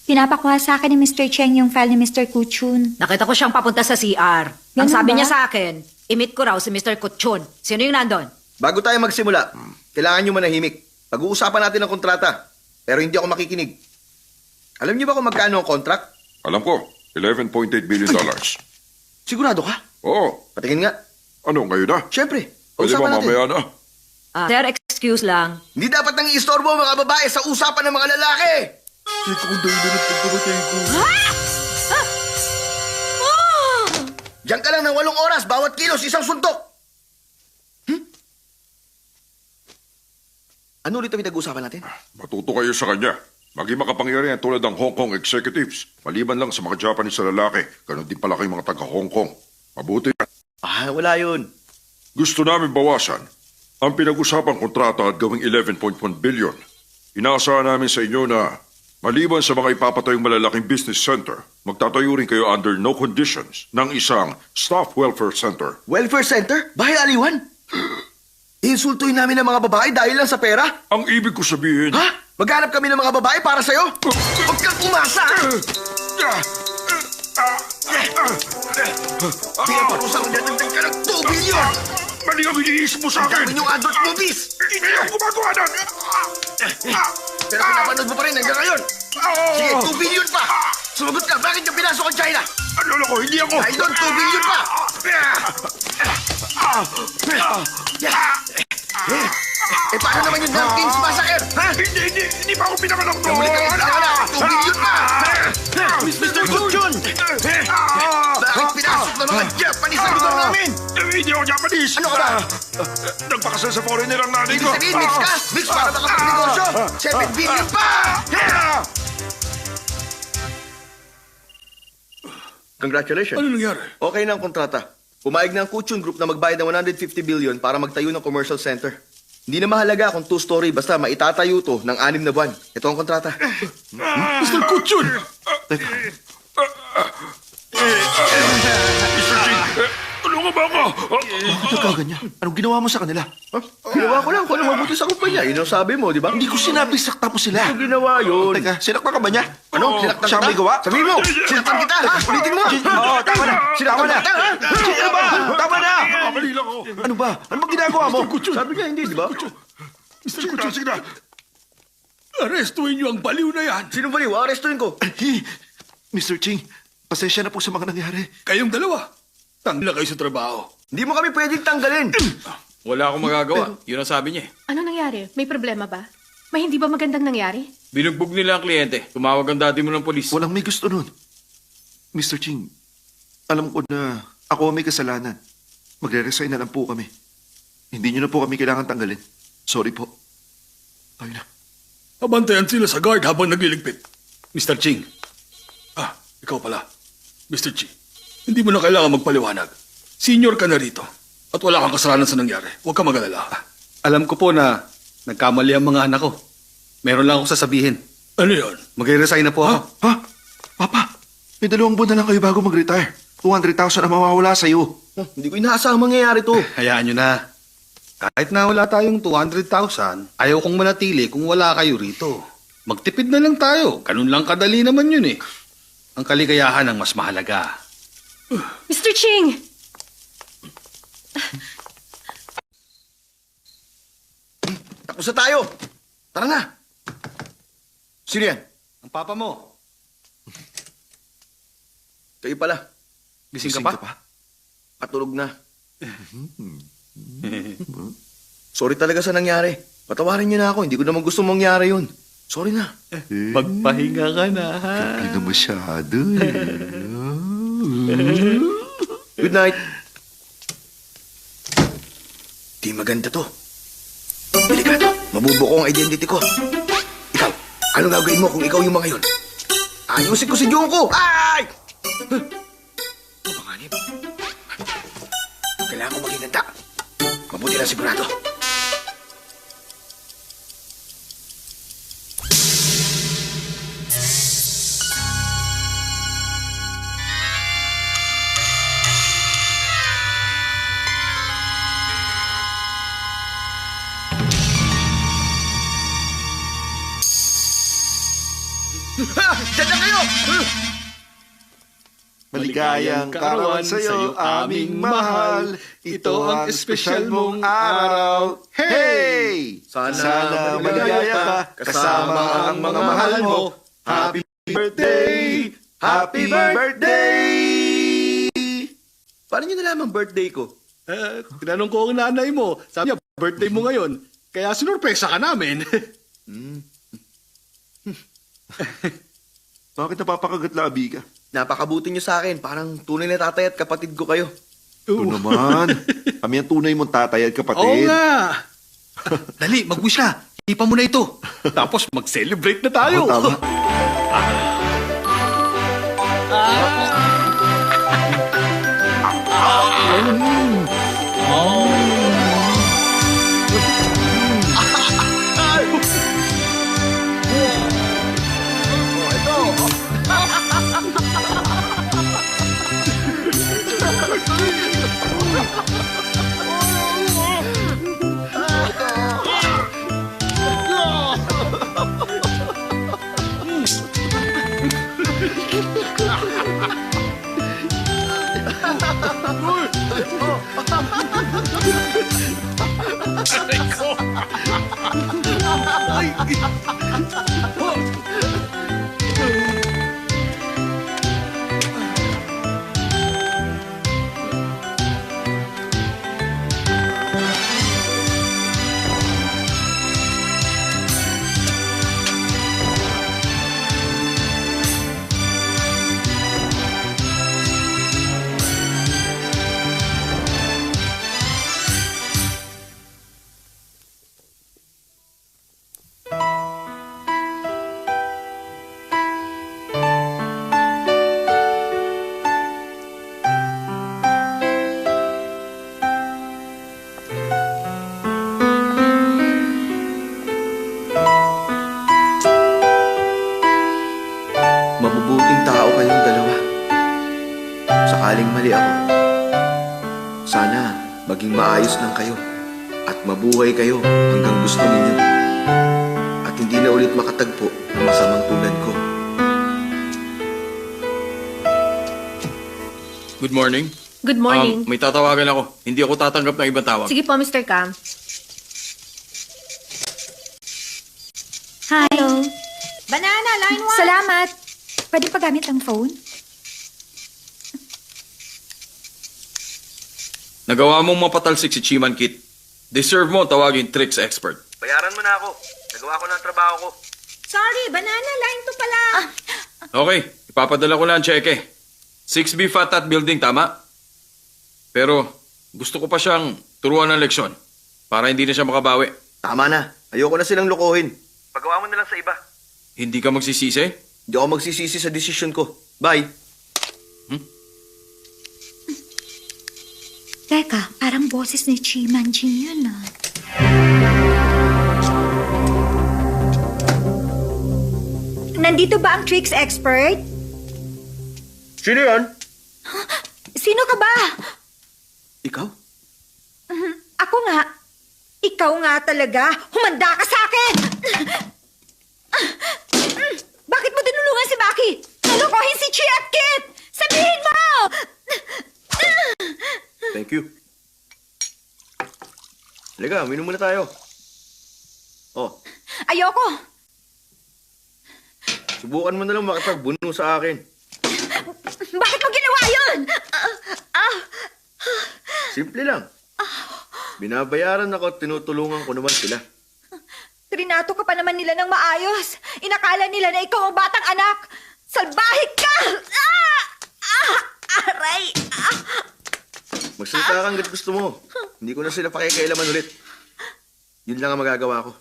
Pinapakuha sa akin ni Mr. Cheng yung file ni Mr. Kuchun. Nakita ko siyang papunta sa CR. Ang Ganun sabi ba? niya sa akin, imit ko raw si Mr. Kutchun. Sino yung nandun? Bago tayo magsimula, kailangan nyo manahimik. Pag-uusapan natin ang kontrata. Pero hindi ako makikinig. Alam niyo ba kung magkano ang contract? Alam ko, $11.8 billion. Sigurado ka? Oo. Patingin nga. Ano, ngayon na? Siyempre. Pwede ba Usapan natin. mamaya na? Sir, excuse lang. Hindi dapat nang istorbo ang mga babae sa usapan ng mga lalaki. Diyan ka lang ng 8 oras, bawat kilos, isang suntok. Ano ulit ang pinag-uusapan natin? Matuto kayo sa kanya. Maging makapangyarihan tulad ng Hong Kong executives. Maliban lang sa mga Japanese na lalaki, ganun din pala kayong mga taga-Hong Kong. Mabuti. Wala yun. Gusto namin bawasan ang pinag-usapang kontrata at gawing 11.1 billion. Inaasahan namin sa inyo na maliban sa mga ipapatayong malalaking business center, magtatayo rin kayo under no conditions ng isang staff welfare center. Welfare center? Bahay aliwan? Insultuin namin ang mga babae dahil lang sa pera? Ang ibig ko sabihin... Ha? Maghanap kami ng mga babae para sa'yo? Huwag kang umasa! Pinaparusa ko natagdag ka ng 2 billion! Mali ang iniisip mo sa Ang dami akin! niyong adult movies! Hindi ako gumagawa nun! Pero pinapanood mo pa rin hanggang ngayon! Sige, 2 billion pa! Sumagot ka, bakit yung pinasok ang China? Ano ko, hindi ako! Dahil doon, 2 billion pa! Paano naman yung King's Massacre? Ha? Hindi pa ako pinakalok doon! Muli kang isla ka na! 2 billion pa! Mr. Kuchun! Bakit pinasok ng mga Japanese sa lugar namin? Hindi ako Japanese! Ano ka ba? Nagpakasal sa foreigner ang nanay Ibig ko! sabihin, mix ka? Mix para makapagnegosyo? 7 billion pa! Congratulations. Ano nangyari? Okay na ang kontrata. Pumayag na ang Kuchun Group na magbayad ng 150 billion para magtayo ng commercial center. Hindi na mahalaga kung 2-story basta maitatayo to ng 6 na buwan. Ito ang kontrata. Mr. Kuchun! Mr. Ching, tulungan ba ako? Ikaw ganyan. Anong ginawa mo sa kanila? Ginawa ko lang kung ano mabuti sa kumpanya. Yun ang sabi mo, di ba? Hindi ko sinabi sakta mo sila. Ito ginawa yun. Teka, sinaktan ka ba niya? Ano? Sinaktan Siya kita? may gawa? Sabihin mo! Sinaktan kita! Ha? Ulitin mo! Oo, tama na. Sinaktan kita! Ha? Ano ba? Tama na! Kamali lang ako. Ano ba? Ano ba ginagawa mo? Sabi nga hindi, di ba? Mr. Kucho, sige na. Arestuin niyo ang baliw na yan. Sino ba niyo? Arestuin ko. Mr. Ching, pasensya na po sa mga nangyari. Kayong dalawa. Tangla kayo sa trabaho. Hindi mo kami pwedeng tanggalin. Wala akong magagawa. Yun ang sabi niya eh. Ano nangyari? May problema ba? May hindi ba magandang nangyari? Binugbog nila ang kliyente. Tumawag ang daddy mo ng polis. Walang may gusto nun. Mr. Ching, alam ko na ako ang may kasalanan. Magre-resign na lang po kami. Hindi niyo na po kami kailangan tanggalin. Sorry po. Tayo na. Abantayan sila sa guard habang nagliligpit. Mr. Ching. Ikaw pala. Mr. Ching. Hindi mo na kailangan magpaliwanag. Senior ka na rito. At wala kang kasalanan sa nangyari. Huwag ka mag-alala. Alam ko po na nagkamali ang mga anak ko. Meron lang akong sasabihin. Ano yun? Magre-resign na po ako. Ha? Papa, may 2 buwan na lang kayo bago mag-retire. 200,000 ang mawawala sa'yo. Hindi ko inaasahang mangyayari to. Hayaan nyo na. Kahit na wala tayong 200,000, ayaw kong manatili kung wala kayo rito. Magtipid na lang tayo. Ganun lang kadali naman yun eh. Ang kaligayahan ang mas mahalaga. Mr. Ching! Tapos na tayo. Tara na. Sino yan? Ang papa mo, Kayo pala. gising Gising ka pa? Patulog na. Sorry talaga sa nangyari. Patawarin niyo na ako. Hindi ko naman gusto mangyari yun. Sorry na. Magpahinga ka na, ha? Hindi na masyado Good night. Di maganda to. Delikado. Mabubuko ang identity ko. Ikaw, ano gagawin mo kung ikaw yung mga yun? Ayusin ko si Junko! Ay! Panganib. Kailangan ko maging ganda. Mabuti lang sigurado. Diyan na kayo! Maligayang karawan sa'yo, aming mahal. Ito ang espesyal mong araw. Hey! Sana maligaya ka kasama ang mga mahal mo. Happy birthday! Happy birthday! Paano niyo nalaman birthday ko? Tinanong ko ang nanay mo. Sabi niya, birthday mo ngayon. Kaya sinurpresa ka namin. Bakit napapakagat-labi ka? Napakabuti niyo sa akin. Parang tunay na tatay at kapatid ko kayo. Ito naman. Kami ang tunay mong tatay at Oo kapatid. nga. Dali, mag-wish na. Ipa mo na ito. Tapos mag-celebrate na tayo. Oo, tama. Mabubuting tao kayong dalawa. Sakaling mali ako, sana maging maayos lang kayo. At mabuhay kayo hanggang gusto ninyo. At hindi na ulit makatagpo ng masamang tulad ko. Good morning. Good morning. May tatawagan ako. Hindi ako tatanggap ng ibang tawag. Sige po, Mr. Cam. Hi. Banana, line 1. Salamat. Pwede pa gamit ang phone? Nagawa mong mapatalsik si Chiman Kit. Deserve mo tawagin tricks expert. Bayaran mo na ako. Nagawa ko na ang trabaho ko. Sorry, banana, line 2 pala. Okay, ipapadala ko na ang cheque. 6B Fatat Building, tama? Pero gusto ko pa siyang turuan ng leksyon para hindi na siya makabawi. Tama na. Ayoko na silang lokohin. Pagawa mo na lang sa iba. Hindi ka magsisisi? Hindi ako magsisisi sa desisyon ko. Bye. Teka, parang boses ni Chimanji yun ah. Nandito ba ang tricks expert? Sino yan? Sino ka ba? Ikaw? Ako nga. Ikaw nga talaga. Humanda ka sa akin! Bakit mo tinulungan si Maki? Nalokohin si Chi at Kit! Sabihin mo! Thank you. Halika, minom muna tayo. Oh, Ayoko. subukan mo na lang makipagbuno sa akin. Bakit mo ginawa yun? Simple lang. Binabayaran ako at tinutulungan ko naman sila. Trinato ka pa naman nila ng maayos. Inakala nila na ikaw ang batang anak. Salbahik ka! Aray! Magsalita ka hanggat gusto mo. Hindi ko na sila pakikailaman ulit. Yun lang ang magagawa ko.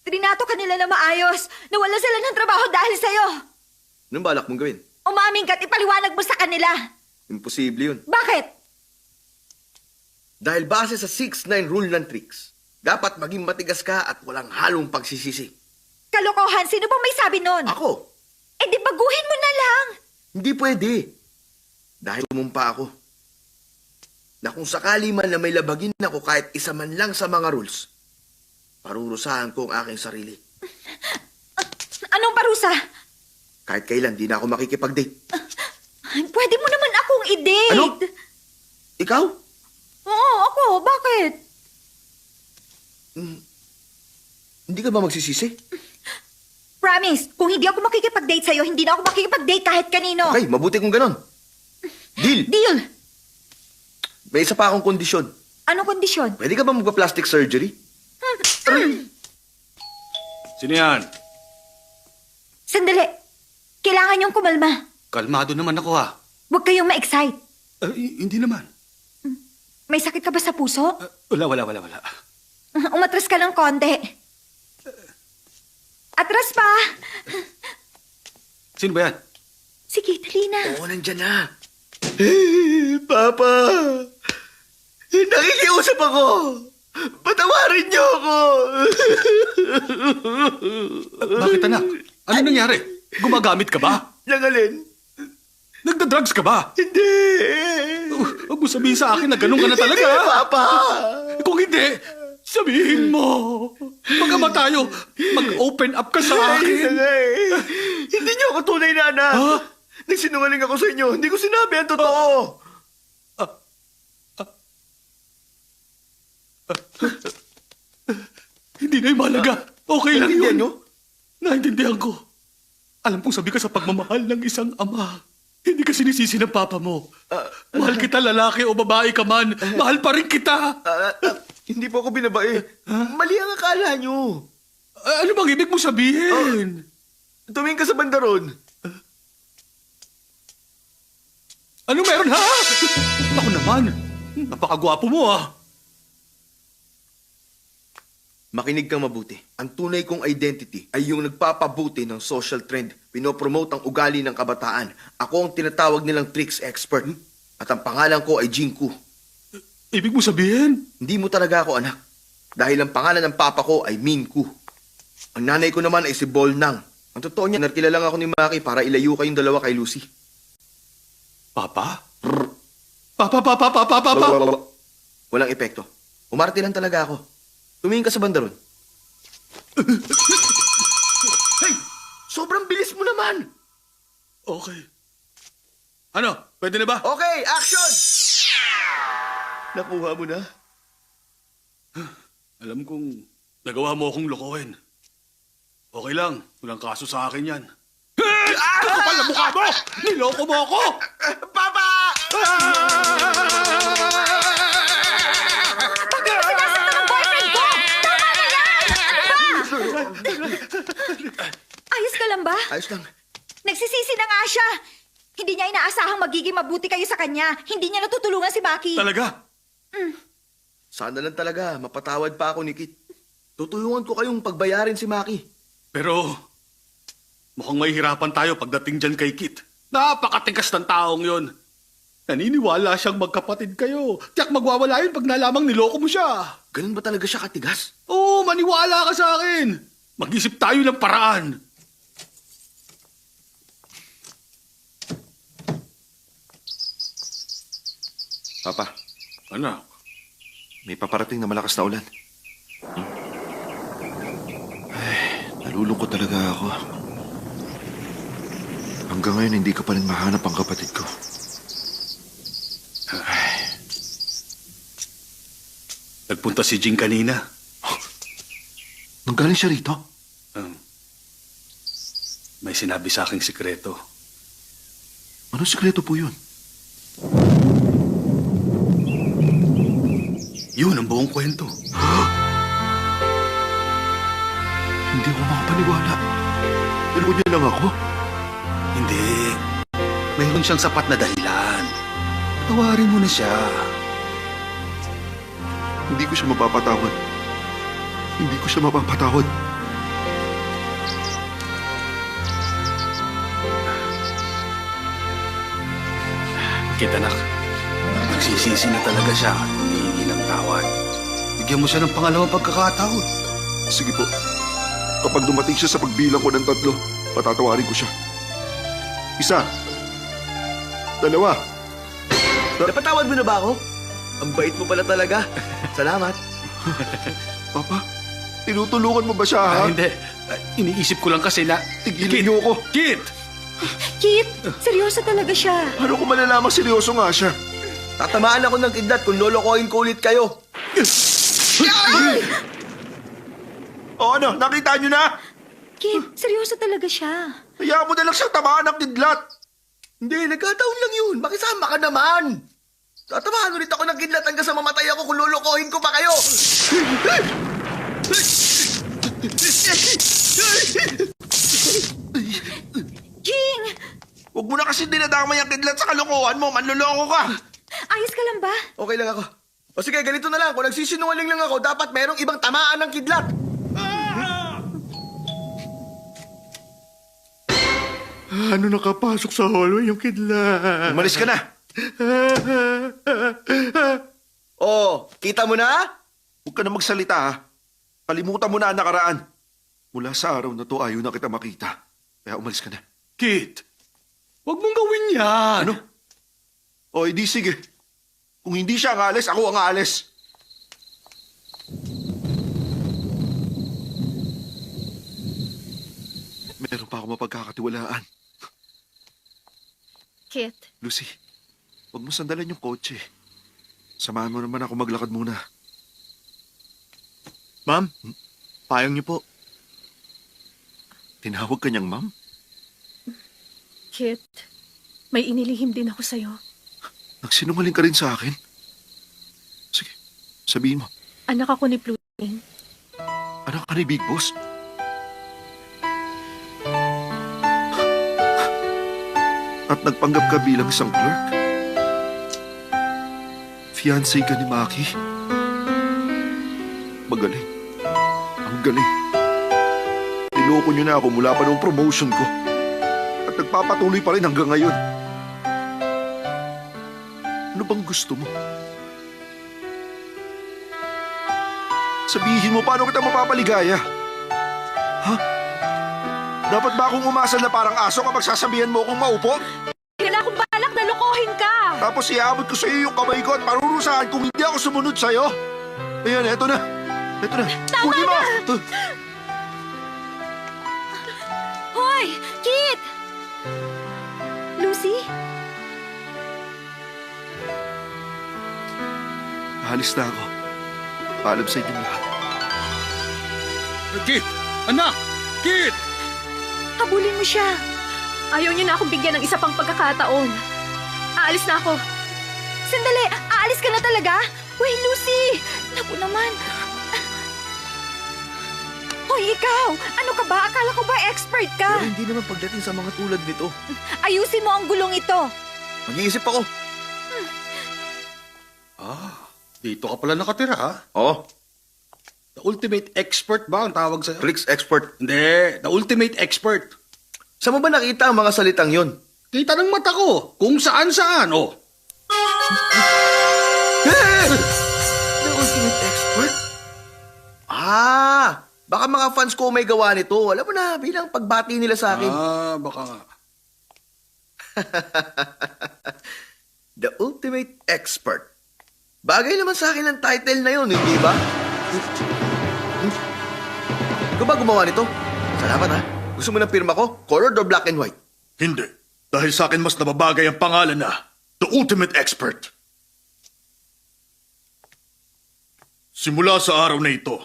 Trinato ka nila ng maayos. Nawala sila ng trabaho dahil sa'yo. Anong balak mong gawin? Umaming ka't ipaliwanag mo sa kanila. Imposible yun. Bakit? Dahil base sa 6-9 rule ng tricks, dapat maging matigas ka at walang halong pagsisisi. Kalokohan, sino bang may sabi nun? Ako, Eh di baguhin mo na lang. hindi pwede. Dahil tumumpa ako. Na kung sakali man na may labagin ako kahit isa man lang sa mga rules, parurusahan ko ang aking sarili. Anong parusa? Kahit kailan di na ako makikipag-date. Pwede mo naman akong i-date. Ano? Ikaw? Oo, ako. Bakit? Hindi ka ba magsisisi? Promise, kung hindi ako makikipag-date sa'yo, hindi na ako makikipag-date kahit kanino. Okay, mabuti kung ganon. Deal! Deal! May isa pa akong kondisyon. Anong kondisyon? Pwede ka ba magpa-plastic surgery? Sino yan? Sandali. Kailangan niyong kumalma. Kalmado naman ako ha. Huwag kayong ma-excite. Hindi naman. May sakit ka ba sa puso? Wala. Umatras ka ng konti. Atras pa. Sino ba yan? Sige, dali na. Oo, nandyan na. Papa! Nakikiusap ako! Patawarin niyo ako! Bakit anak? Ano nangyari? Gumagamit ka ba? Nangalin? Nagda-drugs ka ba? Hindi! Huwag mo sabihin sa akin na ganun ka na talaga. Hindi, Papa! Kung hindi, sabihin mo. Mag-ama tayo. Mag-open up ka sa akin. Hindi niyo ako tunay na anak. Ha? Nagsinungaling ako sa inyo. Hindi ko sinabi ang totoo. Hindi na yung mahalaga. Okay lang Naintindihan yun. niyo? Naintindihan ko. Alam kong sabi ka sa pagmamahal ng isang ama. Hindi ka sinisisi ng papa mo. Mahal kita lalaki o babae ka man. Mahal pa rin kita. Hindi po ako binabae. Mali ang akala niyo. Ano bang ibig mo sabihin? Tumingin ka sa bandaron. Ano meron ha? Ako naman. Napakagwapo mo ah. Makinig kang mabuti. Ang tunay kong identity ay yung nagpapabuti ng social trend. Pinopromote ang ugali ng kabataan. Ako ang tinatawag nilang tricks expert. At ang pangalan ko ay Jinku. Ibig mo sabihin? Hindi mo talaga ako anak. Dahil ang pangalan ng papa ko ay Minku. Ang nanay ko naman ay si Bolnang. Ang totoo niya, narkila lang ako ni Maki para ilayo kayong dalawa kay Lucy. Papa? Papa? Walang epekto. Umarte lang talaga ako. Tumingin ka sa banda ron. Hey! Sobrang bilis mo naman! Okay. Ano? Pwede na ba? Okay, action! Nakuha mo na? Alam kong nagawa mo akong lokohin. Okay lang. Walang kaso sa akin yan. Kapal na mukha mo! Niloko mo ako! Papa! Ayos ka lang ba? Ayos lang. Nagsisisi na nga siya. Hindi niya inaasahang magiging mabuti kayo sa kanya. Hindi niya natutulungan si Maki. Talaga? Sana lang talaga, mapatawad pa ako ni Kit. Tutulungan ko kayong pagbayarin si Maki. Pero mukhang mahihirapan tayo pagdating dyan kay Kit. Napakatigas ng taong yon. Naniniwala siyang magkapatid kayo. Tiyak magwawala yun pag nalamang niloko mo siya. Ganun ba talaga siya katigas? Oo, maniwala ka sa akin. Mag-isip tayo ng paraan. Papa, Anak, may paparating na malakas na ulan. Ay, nalulungkot talaga ako. Hanggang ngayon, hindi ko pa rin mahanap ang kapatid ko. nagpunta si Jing kanina. Nanggaling siya rito? May sinabi sa aking sikreto. Anong sikreto po yun? Yun ang buong kwento. Hindi ako makapaniwala. Niloko niya lang ako. Hindi. Mayroon siyang sapat na dahilan. Tawarin mo na siya. Hindi ko siya mapapatawad. Hindi ko siya mapapatawad. Kit, anak. Nagsisisi na talaga siya at humihingi ng tawad. Bigyan mo siya ng pangalawang pagkakataon. Sige po. Kapag dumating siya sa pagbilang ko ng 3, patatawarin ko siya. 1, 2. Napatawad mo na ba ako? Ang bait mo pala talaga. Salamat. Papa, tinutulungan mo ba siya, ha? Hindi. Iniisip ko lang kasi na... Tigilan niyo ako. Kit! Kit, seryoso talaga siya. Paano ko malalamang seryoso nga siya? Tatamaan ako ng kidlat kung lolokohin ko ulit kayo. O ano, nakita niyo na? Kit, seryoso talaga siya. Hayaan mo na lang siyang tamaan ng kidlat. Hindi, nagkataon lang yun. Makisama ka naman. Tatamaan ulit ako ng kidlat hanggang sa mamatay ako kung lolokohin ko pa kayo. Jing! Huwag mo na kasi dinadamay ang kidlat sa kalokohan mo. Manloloko ka. Ayos ka lang ba? Okay lang ako. O sige, ganito na lang. Kung nagsisinungaling lang ako, dapat merong ibang tamaan ng kidlat. Ano nakapasok sa hallway yung kidlat? Umalis ka na. Oh, kita mo na? Huwag ka na magsalita, ha? Kalimutan mo na ang nakaraan. Mula sa araw na to, ayaw na kita makita. Kaya umalis ka na. Kit! Huwag mong gawin yan! Ano? O, edi sige. Kung hindi siya ang alis, ako ang alis. Meron pa ako mapagkakatiwalaan. Kit, Lucy, huwag mo sandalan yung kotse. Samahan mo naman ako maglakad muna. Ma'am, payong niyo po. Tinawag ka niyang ma'am? Kit, may inilihim din ako sa'yo. Nagsinungaling ka rin sa akin? Sige, sabihin mo. Anak ako ni Pluting. Anak ka ni Big Boss? At nagpanggap ka bilang isang clerk? Fiancé ka ni Maki? Magaling. Ang galing. Niloko niyo na ako mula pa noong promotion ko. At nagpapatuloy pa rin hanggang ngayon. Ano bang gusto mo? Sabihin mo paano kita mapapaligaya? Ha? Dapat ba akong umasal na parang aso kapag sasabihan mo akong maupo? Wala akong balak na lokohin ka! Tapos iabot ko sa iyo yung kamay ko at parurusahan kung hindi ako sumunod sa'yo? Ayan, eto na. Ito na. Kunin mo! Hoy! Kit! Lucy? Alis na ako. Paalam sa inyong lahat. Kit! Anak! Kit! Habulin mo siya. Ayaw niyo na akong bigyan ng isa pang pagkakataon. Aalis na ako. Sandali! Aalis ka na talaga? Uy, Lucy! Naku naman. Hoy, ikaw! Ano ka ba? Akala ko ba expert ka? Pero hindi naman pagdating sa mga tulad nito. Ayusin mo ang gulong ito. Mag-iisip ako. Dito ka pala nakatira, ha? Oo. The ultimate expert ba ang tawag sa'yo? Tricks expert. Hindi, the ultimate expert. Saan mo ba nakita ang mga salitang yon? Kita ng mata ko, kung saan-saan, oh. The ultimate expert? Baka mga fans ko may gawa nito. Alam mo na, bilang pagbati nila sa akin. Baka nga. The ultimate expert. Bagay naman sa akin ang title na yun, hindi ba? Ikaw ba gumawa nito? Salamat ha. Gusto mo ng pirma ko? Colored or black and white? Hindi. Dahil sa akin mas nababagay ang pangalan na The Ultimate Expert. Simula sa araw na ito,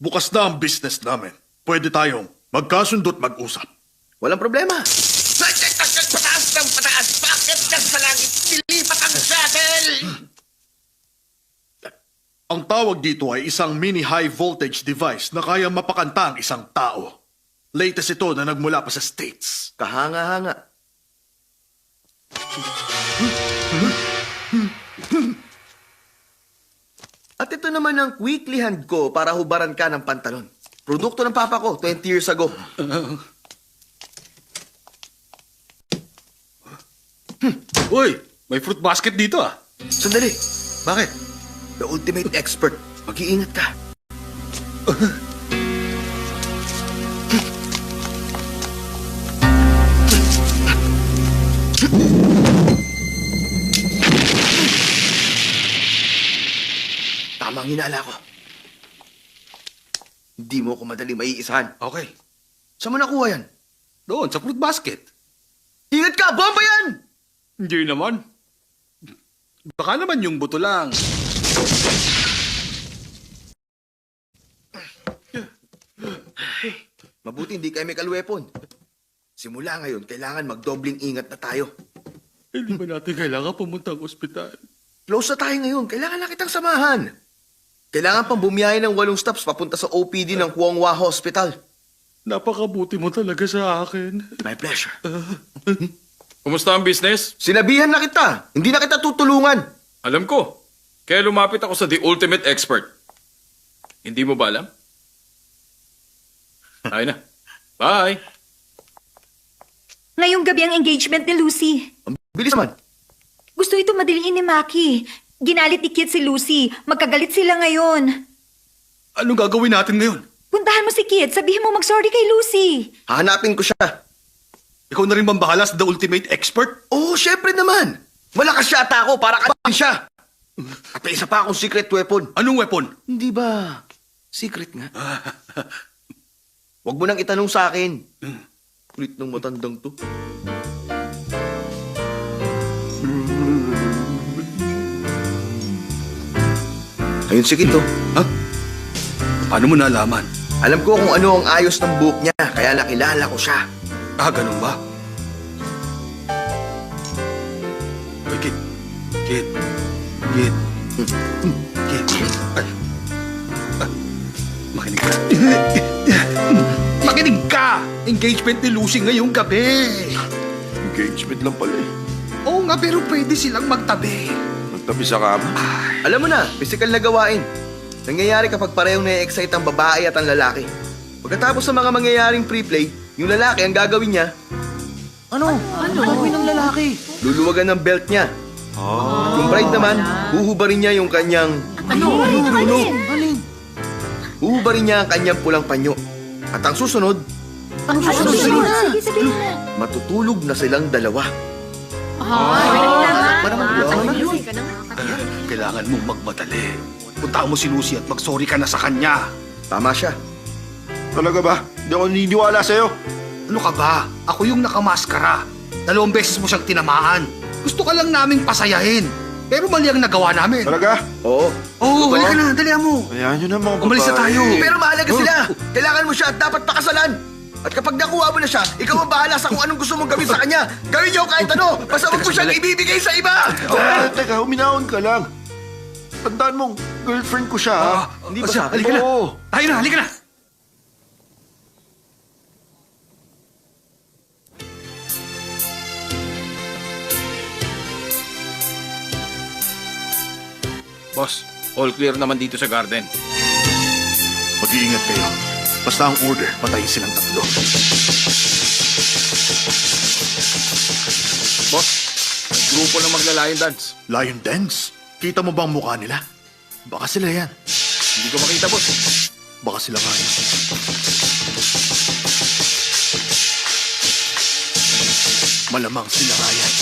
bukas na ang business namin. Pwede tayong magkasundot mag-usap. Walang problema. Pataas ng pataas! Bakit nasa langit nilipat ang shuttle? Ang tawag dito ay isang mini high voltage device na kaya mapakanta ang isang tao. Latest ito na nagmula pa sa States. Kahanga-hanga. At ito naman ang weekly hand ko para hubaran ka ng pantalon. Produkto ng papa ko 20 years ago. Uy, may fruit basket dito, ah. Sandali. Bakit? The ultimate expert. Mag-iingat ka. Tama ang hinala ko. Hindi mo ako madaling maiisahan. Okay. Saan mo nakuha yan? Doon, sa fruit basket. Ingat ka! Bomba yan! Hindi naman. Baka naman yung buto lang. Mabuti hindi chemical weapon. Simula ngayon, kailangan magdobling ingat na tayo. Hindi ba natin kailangan pumunta ang ospital? Close na tayo ngayon. Kailangan na kitang samahan. Kailangan pang bumiyahe ng 8 stops papunta sa OPD ng Kuanghwa Hospital. Napakabuti mo talaga sa akin. My pleasure. Kumusta ang business? Sinabihan na kita. Hindi na kita tutulungan. Alam ko. Kaya lumapit ako sa The Ultimate Expert. Hindi mo ba alam? Ayun na. Bye! Ngayong gabi ang engagement ni Lucy. Ang bilis naman. Gusto ito madaliin ni Maki. Ginalit ni Kit si Lucy. Magkagalit sila ngayon. Anong gagawin natin ngayon? Puntahan mo si Kit. Sabihin mo mag-sorry kay Lucy. Hahanapin ko siya. Ikaw na rin bang bahala sa The Ultimate Expert? Oo, syempre naman. Malakas siya ata ako para kain siya. At may isa pa akong secret weapon. Anong weapon? Hindi ba? Secret nga. Huwag mo nang itanong sa akin. Kulit ng matandang to. Ayun si Kito. Ha? Paano mo nalaman? Alam ko kung ano ang ayos ng buhok niya, kaya nakilala ko siya. Ganun ba? Uy, Kit. Kit. Kit. Kit. Ay. Makinig ka. Makinig ka! Engagement ni Lucy ngayong gabi. Engagement lang pala eh. Oo nga, pero pwede silang magtabi. Magtabi sa kama. Alam mo na, physical na gawain. Nangyayari kapag parehong na-excite ang babae at ang lalaki. Pagkatapos sa mga mangyayaring pre-play, yung lalaki ang gagawin niya. Ano? Gagawin ng lalaki? Luluwagan ng belt niya. At yung bride naman, huhubarin niya yung kanyang... Alin? Huhubarin niya ang kanyang pulang panyo. At ang susunod, Sige, sabihin mo. matutulog na silang dalawa. Ay, Parang kailangan mong magmadali. Punta mo si Lucy at mag-sorry ka na sa kanya. Tama siya. Talaga ba? Hindi ako naniniwala sa'yo. Ano ka ba? Ako yung nakamaskara. 2 beses mo siyang tinamaan. Gusto ka lang naming pasayahin. Pero mali ang nagawa namin. Talaga? Oo. Oo, halika na. Dalihan mo. Hayaan nyo na mga babae. Umalis na tayo. Pero mahalaga sila. Kailangan mo siya at dapat pakasalan. At kapag nakuha mo na siya, ikaw ang bahala sa kung anong gusto mong gawin sa kanya. Gawin niyo kahit ano. Basta huwag mo siyang ibibigay sa iba. Teka, huminahon ka lang. Tandaan mong girlfriend ko siya, ha? Hindi ba siya? Halika na. Oo. Tayo na, halika na. Boss, all clear naman dito sa garden. Mag-iingat kayo. Basta ang order, patayin silang 3. Boss, may grupo ng magla-lion dance. Lion dance? Kita mo bang mukha nila? Baka sila yan. Hindi ko makita, boss. Baka sila nga yan. Malamang sila nga yan.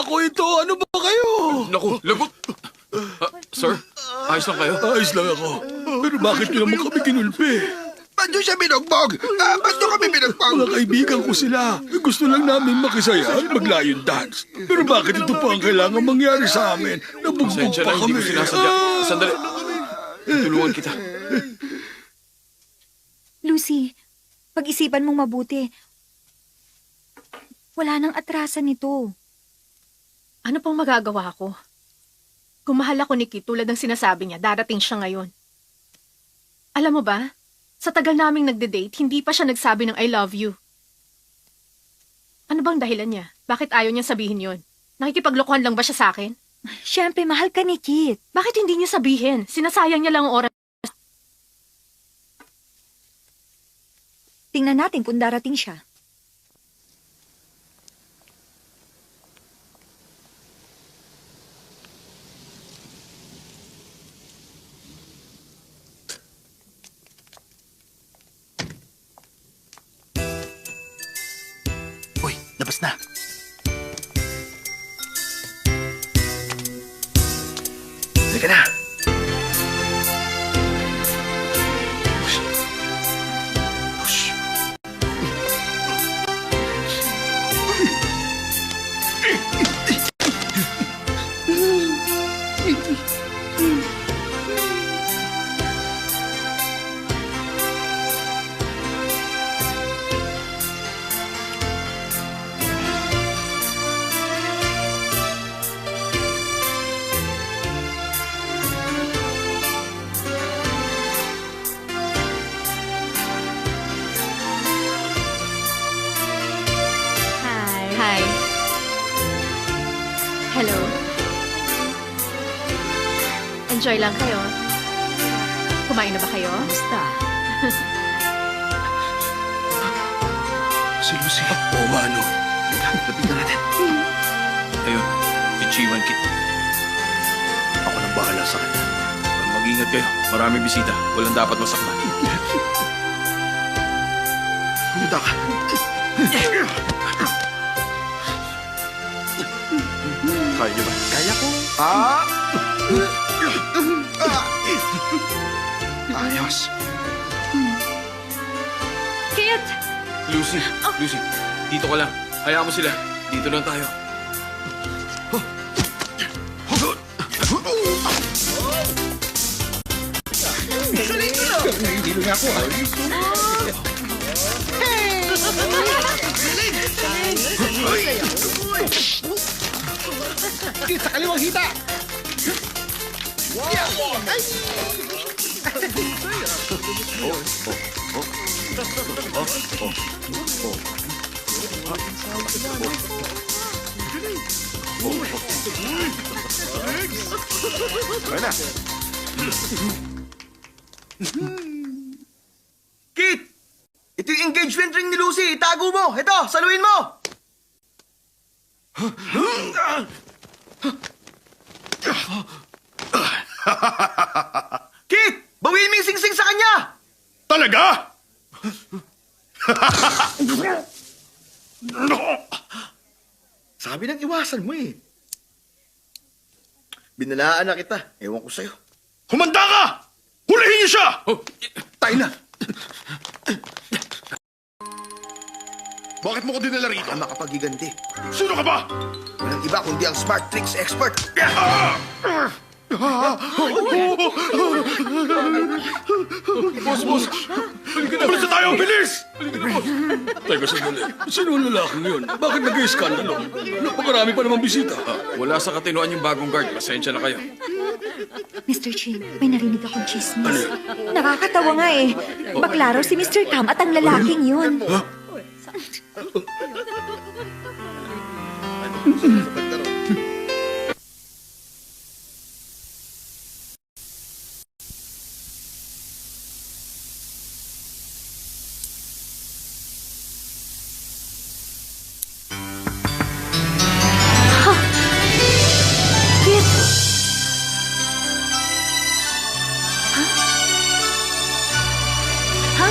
Ako ito, ano ba kayo? Naku, lagot! Sir, ayos lang kayo? Ayos lang ako. Pero bakit nyo naman kami kinulpi? Ba't siya binugbog? Ba't kami binugbog? Mga kaibigan ko sila. Gusto lang namin makisaya at mag-lion dance. Pero bakit ito pa ang kailangan mangyari sa amin? Nabugbog Pasensya pa na, hindi kami. ko sinasadya. Sandali. Tulungan kita. Lucy, pag-isipan mong mabuti. Wala nang atrasan nito. Ano pang magagawa ko? Kung mahal ako ni Kit tulad ng sinasabi niya, darating siya ngayon. Alam mo ba, sa tagal naming nagde-date, hindi pa siya nagsabi ng I love you. Ano bang dahilan niya? Bakit ayaw niya sabihin yon? Nakikipaglokohan lang ba siya sa akin? Siyempre, mahal ka ni Kit. Bakit hindi niya sabihin? Sinasayang niya lang ang oras. Tingnan natin kung darating siya. Uy, labas na. Halika na. Hi. Hello. Enjoy lang kayo. Kumain na ba kayo? Basta. Si Lucy. Oo nga, ano? Lapitan natin. Ayun, si Chiwan Kit. Ako nang bahala sa kanya. Mag-ingat kayo. Maraming bisita. Walang dapat masaktan. Pumunta ka. Kaya niyo ba? Kaya ko. Ayos. Kit! Lucy, Lucy, dito ka lang. Hayaan mo sila. Dito lang tayo. Sa kaliwang hita! Kaya na. Kit! Ito yung engagement ring ni Lucy. Itago mo. Ito, saluhin mo. Sabi nang iwasan mo eh. Binalaan na kita. Ewan ko sa'yo. Humanda ka! Hulihin niyo siya! Tayo na! Bakit mo ko dinala rito? Baka makapagiganti. Sino ka ba? Walang iba kundi ang smart tricks expert. Boss! Bilis na tayo! Bilis! Teka, sandali. Sino ang lalaking yun? Bakit nag-iskandalo? Napakarami pa naman bisita. Wala sa katinuan yung bagong guard. Pasensya na kayo. Mr. Chin, may narinig akong chismis. Nakakatawa nga eh. Bakla raw si Mr. Tam at ang lalaking yun. Kit! Ha?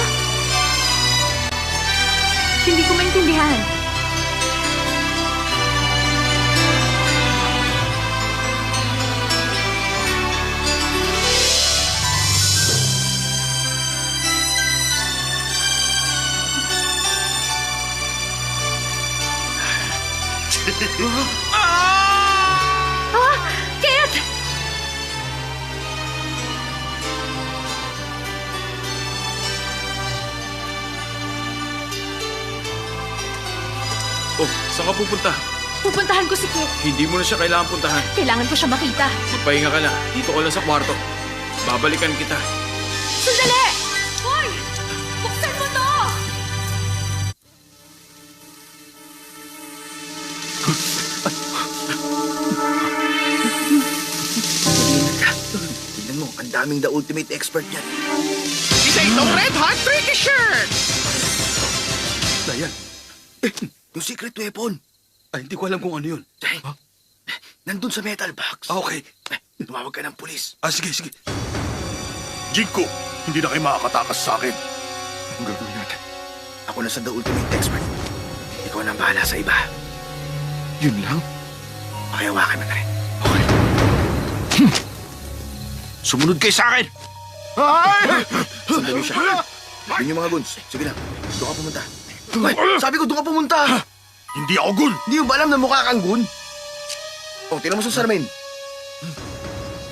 Hindi ko maintindihan. Ah! Kit! Oh, saan ka pupunta? Pupuntahan ko si Kit. Hindi mo na siya kailangan puntahan. Kailangan ko siya makita. Magpahinga ka na. Dito ko lang sa kwarto. Babalikan kita. Sandali! Hoy! Buksan mo to! Tignan mo, ang daming the ultimate expert yan. Isa itong red hot tricky shirt! Dayan. Yung secret weapon. Ay, hindi ko alam kung ano yun. Nandun sa metal box. Okay. Tumawag ka ng pulis. Sige. Jigko, hindi na kayo makakatakas sa akin. Ang gagawin natin? Ako na sa the ultimate expert. Ikaw na ang bahala sa iba. Yun lang? Pakihawakan mo na rin. Sumunod kayo sa akin! Sandali siya. Yun yung mga guns. Sige na. Doon ka pumunta. Ay, sabi ko doon ka pumunta. Hindi ako gun. Hindi mo ba alam na mukha kang gun? O, tinan mo sa salamin.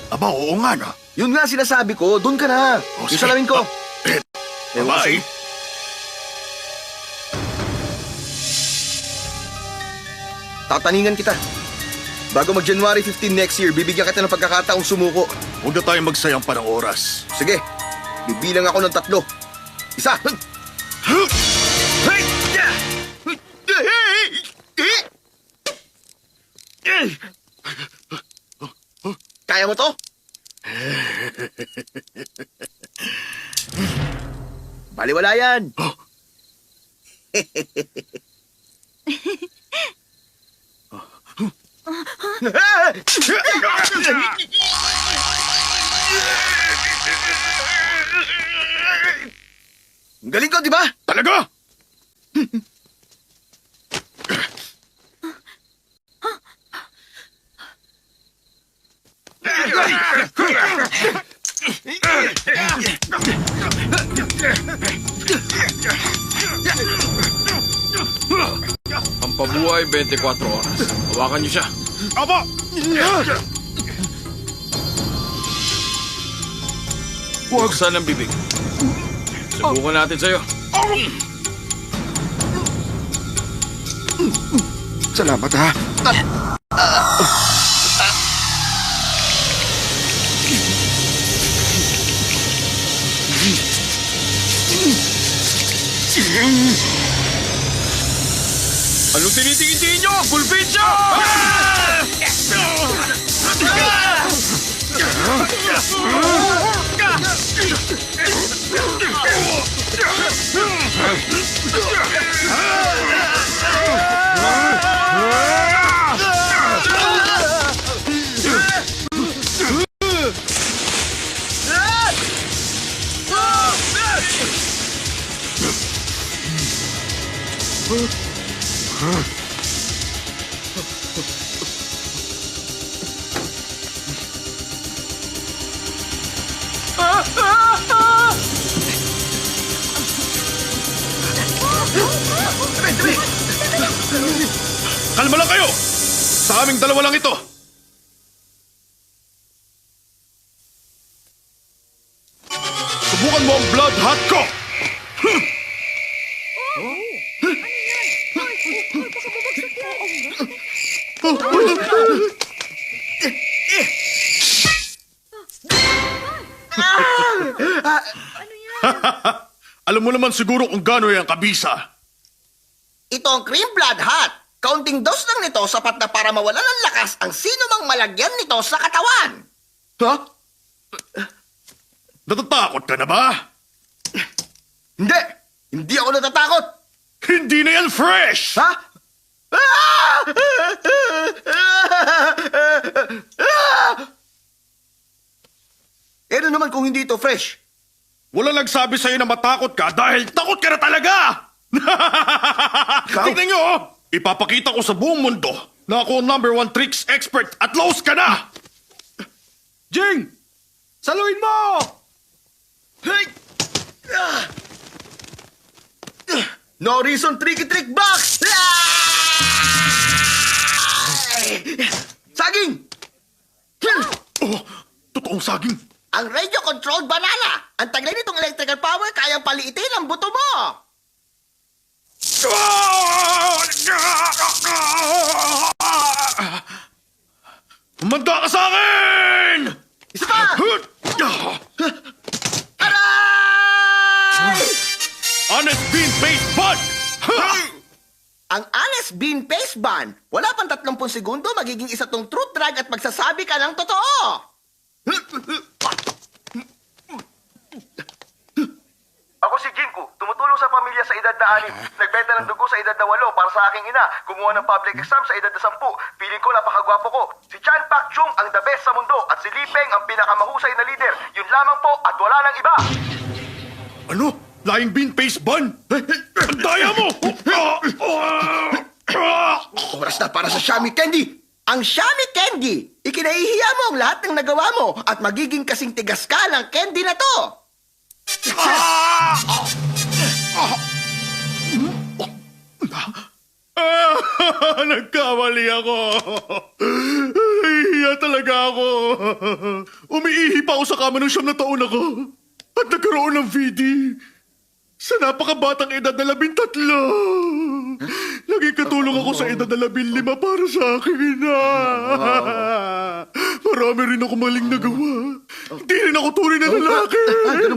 Aba, oo nga na. Yun nga sinasabi ko. Doon ka na. Yung sige. salamin ko. Ewan ko Bye. sa'yo. Tataningan kita. Bago mag-January 15 next year, bibigyan kita ng pagkakataong sumuko. Huwag na tayong magsayang pa ng oras. Sige, bibilang ako ng 3. 1. Kaya mo to? Baliwala yan. Galing ko, di ba? Talaga? Ang pabuhay 24 oras. Hawakan niyo siya. Aba! Buksan ang bibig. Subukan natin sa'yo. Salamat ha. Anong tinitingin niyo? Gulpin siya! Kalma lang kayo! Sa aming dalawa lang ito! Subukan mo ang blood hot ko! Alam mo naman siguro kung gaano yung kabisa. Ito ang cream blood hot. Kaunting dose lang nito sapat na para mawala ng lakas ang sino mang malagyan nito sa katawan. Ha? Natatakot ka na ba? Hindi! Hindi ako natatakot! Hindi na yan fresh! Ha? Ano naman kung hindi ito fresh? Wala nagsabi sa'yo na matakot ka dahil takot ka na talaga! Tingnan nyo, oh! Ipapakita ko sa buong mundo na ako ang #1 tricks expert at lost ka na! Jing! Saluin mo! Hey! No reason tricky-trick box! Saging! Oh, totoong saging. Ang radio-controlled banana! Ang taglay nitong electrical power kayang paliitin ang buto mo! Umanda ka sa akin! Isa pa! Aray! Honest Bean Paste Bun! Ang honest bean paste ban, wala pang 30 segundo, magiging isa tong truth drag at magsasabi ka ng totoo! Ako si Jinku, tumutulong sa pamilya sa edad na 6. Nagbenta ng dugo sa edad na 8 para sa aking ina. Kumuha ng public exam sa edad na 10. Piling ko napakagwapo ko. Si Chan Pak Chung ang the best sa mundo at si Li Peng ang pinakamahusay na leader. Yun lamang po at wala nang iba. Ano? Lying Bean Paste Bun? Ang daya mo! Oras na para sa Shami Candy! Ang Shami Candy! Ikinahihiya mo ang lahat ng nagawa mo at magiging kasing tigas ka ng candy na to! Nagkamali ako. Nahihiya talaga ako. Umiihi pa ako sa kama ng 9 na taon ako. At nagkaroon ng VD. Sa napakabatang edad na 13. Naging katulong ako sa edad na 15 para sa aking ina. Marami rin ako maling nagawa. Hindi rin ako tunay na lalaki.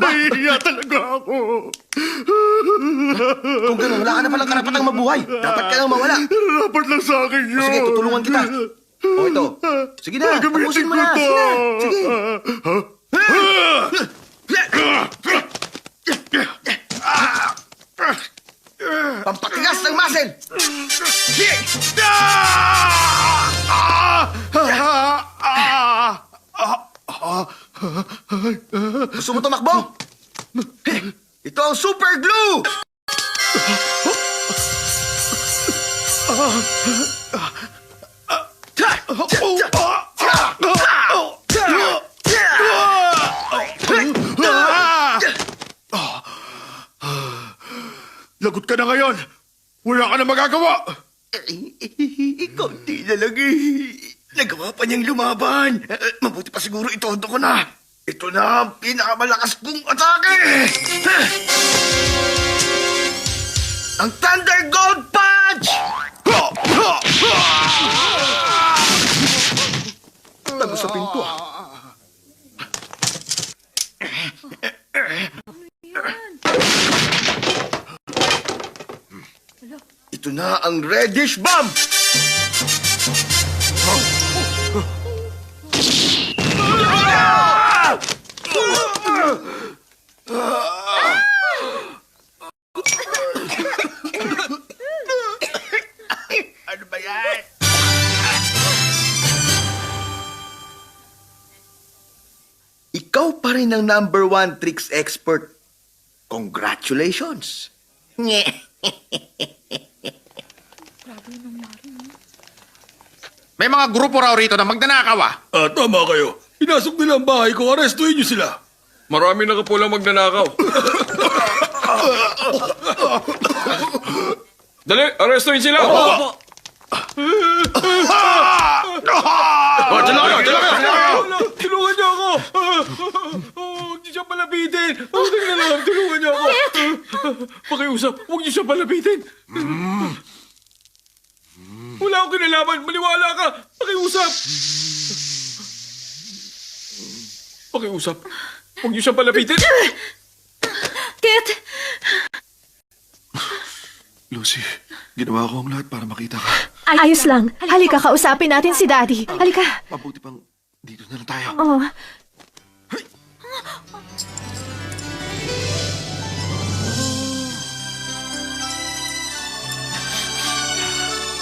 Nahihiya talaga ako. Kung gano'n, wala ka na palang karapatang mabuhay. Dapat ka nang mawala. Dapat lang sa akin yun. Sige, tutulungan kita. O ito. Sige na, tapusin mo na. Sige na. Sige. Pampatigas ng muscle. Gusto mo tumakbo? Ito ang super glue! Lagot ka na ngayon. Wala ka na magagawa. Kaunti na lang eh. Nagawa pa niyang lumaban. Mabuti pa siguro itodo ko na. Ito na ang pinakamalakas kong atake! Ang Thunder Gold Punch! Tago sa pinto ah. Ito na ang Reddish Bomb! Ano ba yan? Ikaw pa rin ang #1 tricks expert. Congratulations! Nye. May mga grupo raw rito na magnanakaw ah. Tama kayo. Pinasok nila ang bahay ko. Arestuin niyo sila. Marami na kapulang magnanakaw. Dali, arrestuin sila! Tulungan niyo ako! Huwag niyo siya palapitin! Huwag na lang, tulungan niyo ako! Pakiusap, huwag niyo siya palapitin! Wala akong kinalaman, maniwala ka! Pakiusap! Pakiusap, huwag niyo siya palapitin! Kit! Lucy, ginawa ko ang lahat para makita ka. Ayos lang. Halika, kausapin natin si Daddy. Halika. Mabuti pang dito na lang tayo. Oh.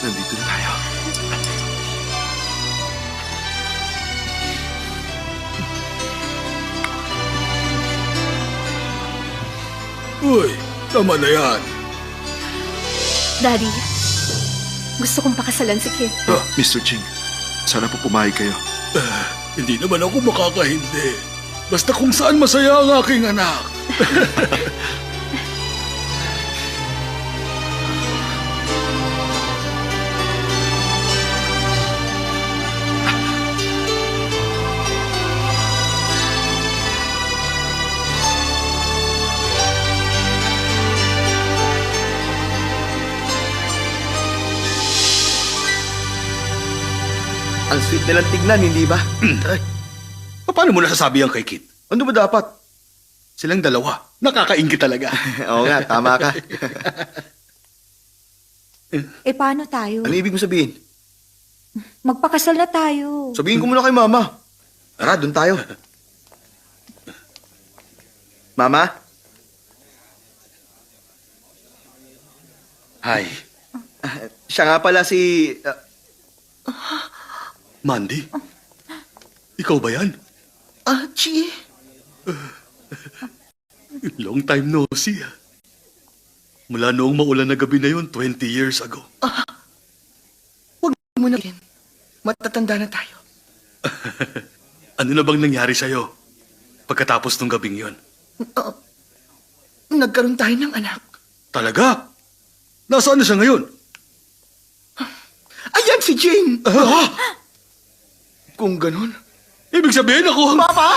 Nandito na tayo. Uy, tama na yan. Daddy, gusto kong pakasalan si Kit. Mr. Ching, sana po pumayag kayo. Hindi naman ako makakahindi. Basta kung saan masaya ang aking anak. Ang sweet nilang tignan, hindi ba? Ay, Paano mo nasasabi yan kay Kit? ano ba dapat? Silang dalawa. Nakakaingit talaga. Oo nga, tama ka. Eh, paano tayo? Ano ibig mo sabihin? Magpakasal na tayo. Sabihin ko muna kay Mama. Tara, doon tayo. Mama? Hi, Siya nga pala si... Mandy. Ikaw ba yan? Chi. Long time no see. Mula noong maulan na gabi na yun, 20 years ago. Huwag mo na rin. Matatanda na tayo. Ano na bang nangyari sa'yo pagkatapos ng gabing yun? Nagkaroon tayo ng anak. Talaga? Nasaan na siya ngayon? Ayan si Jane! Kung ganun... Ibig sabihin ako... Papa!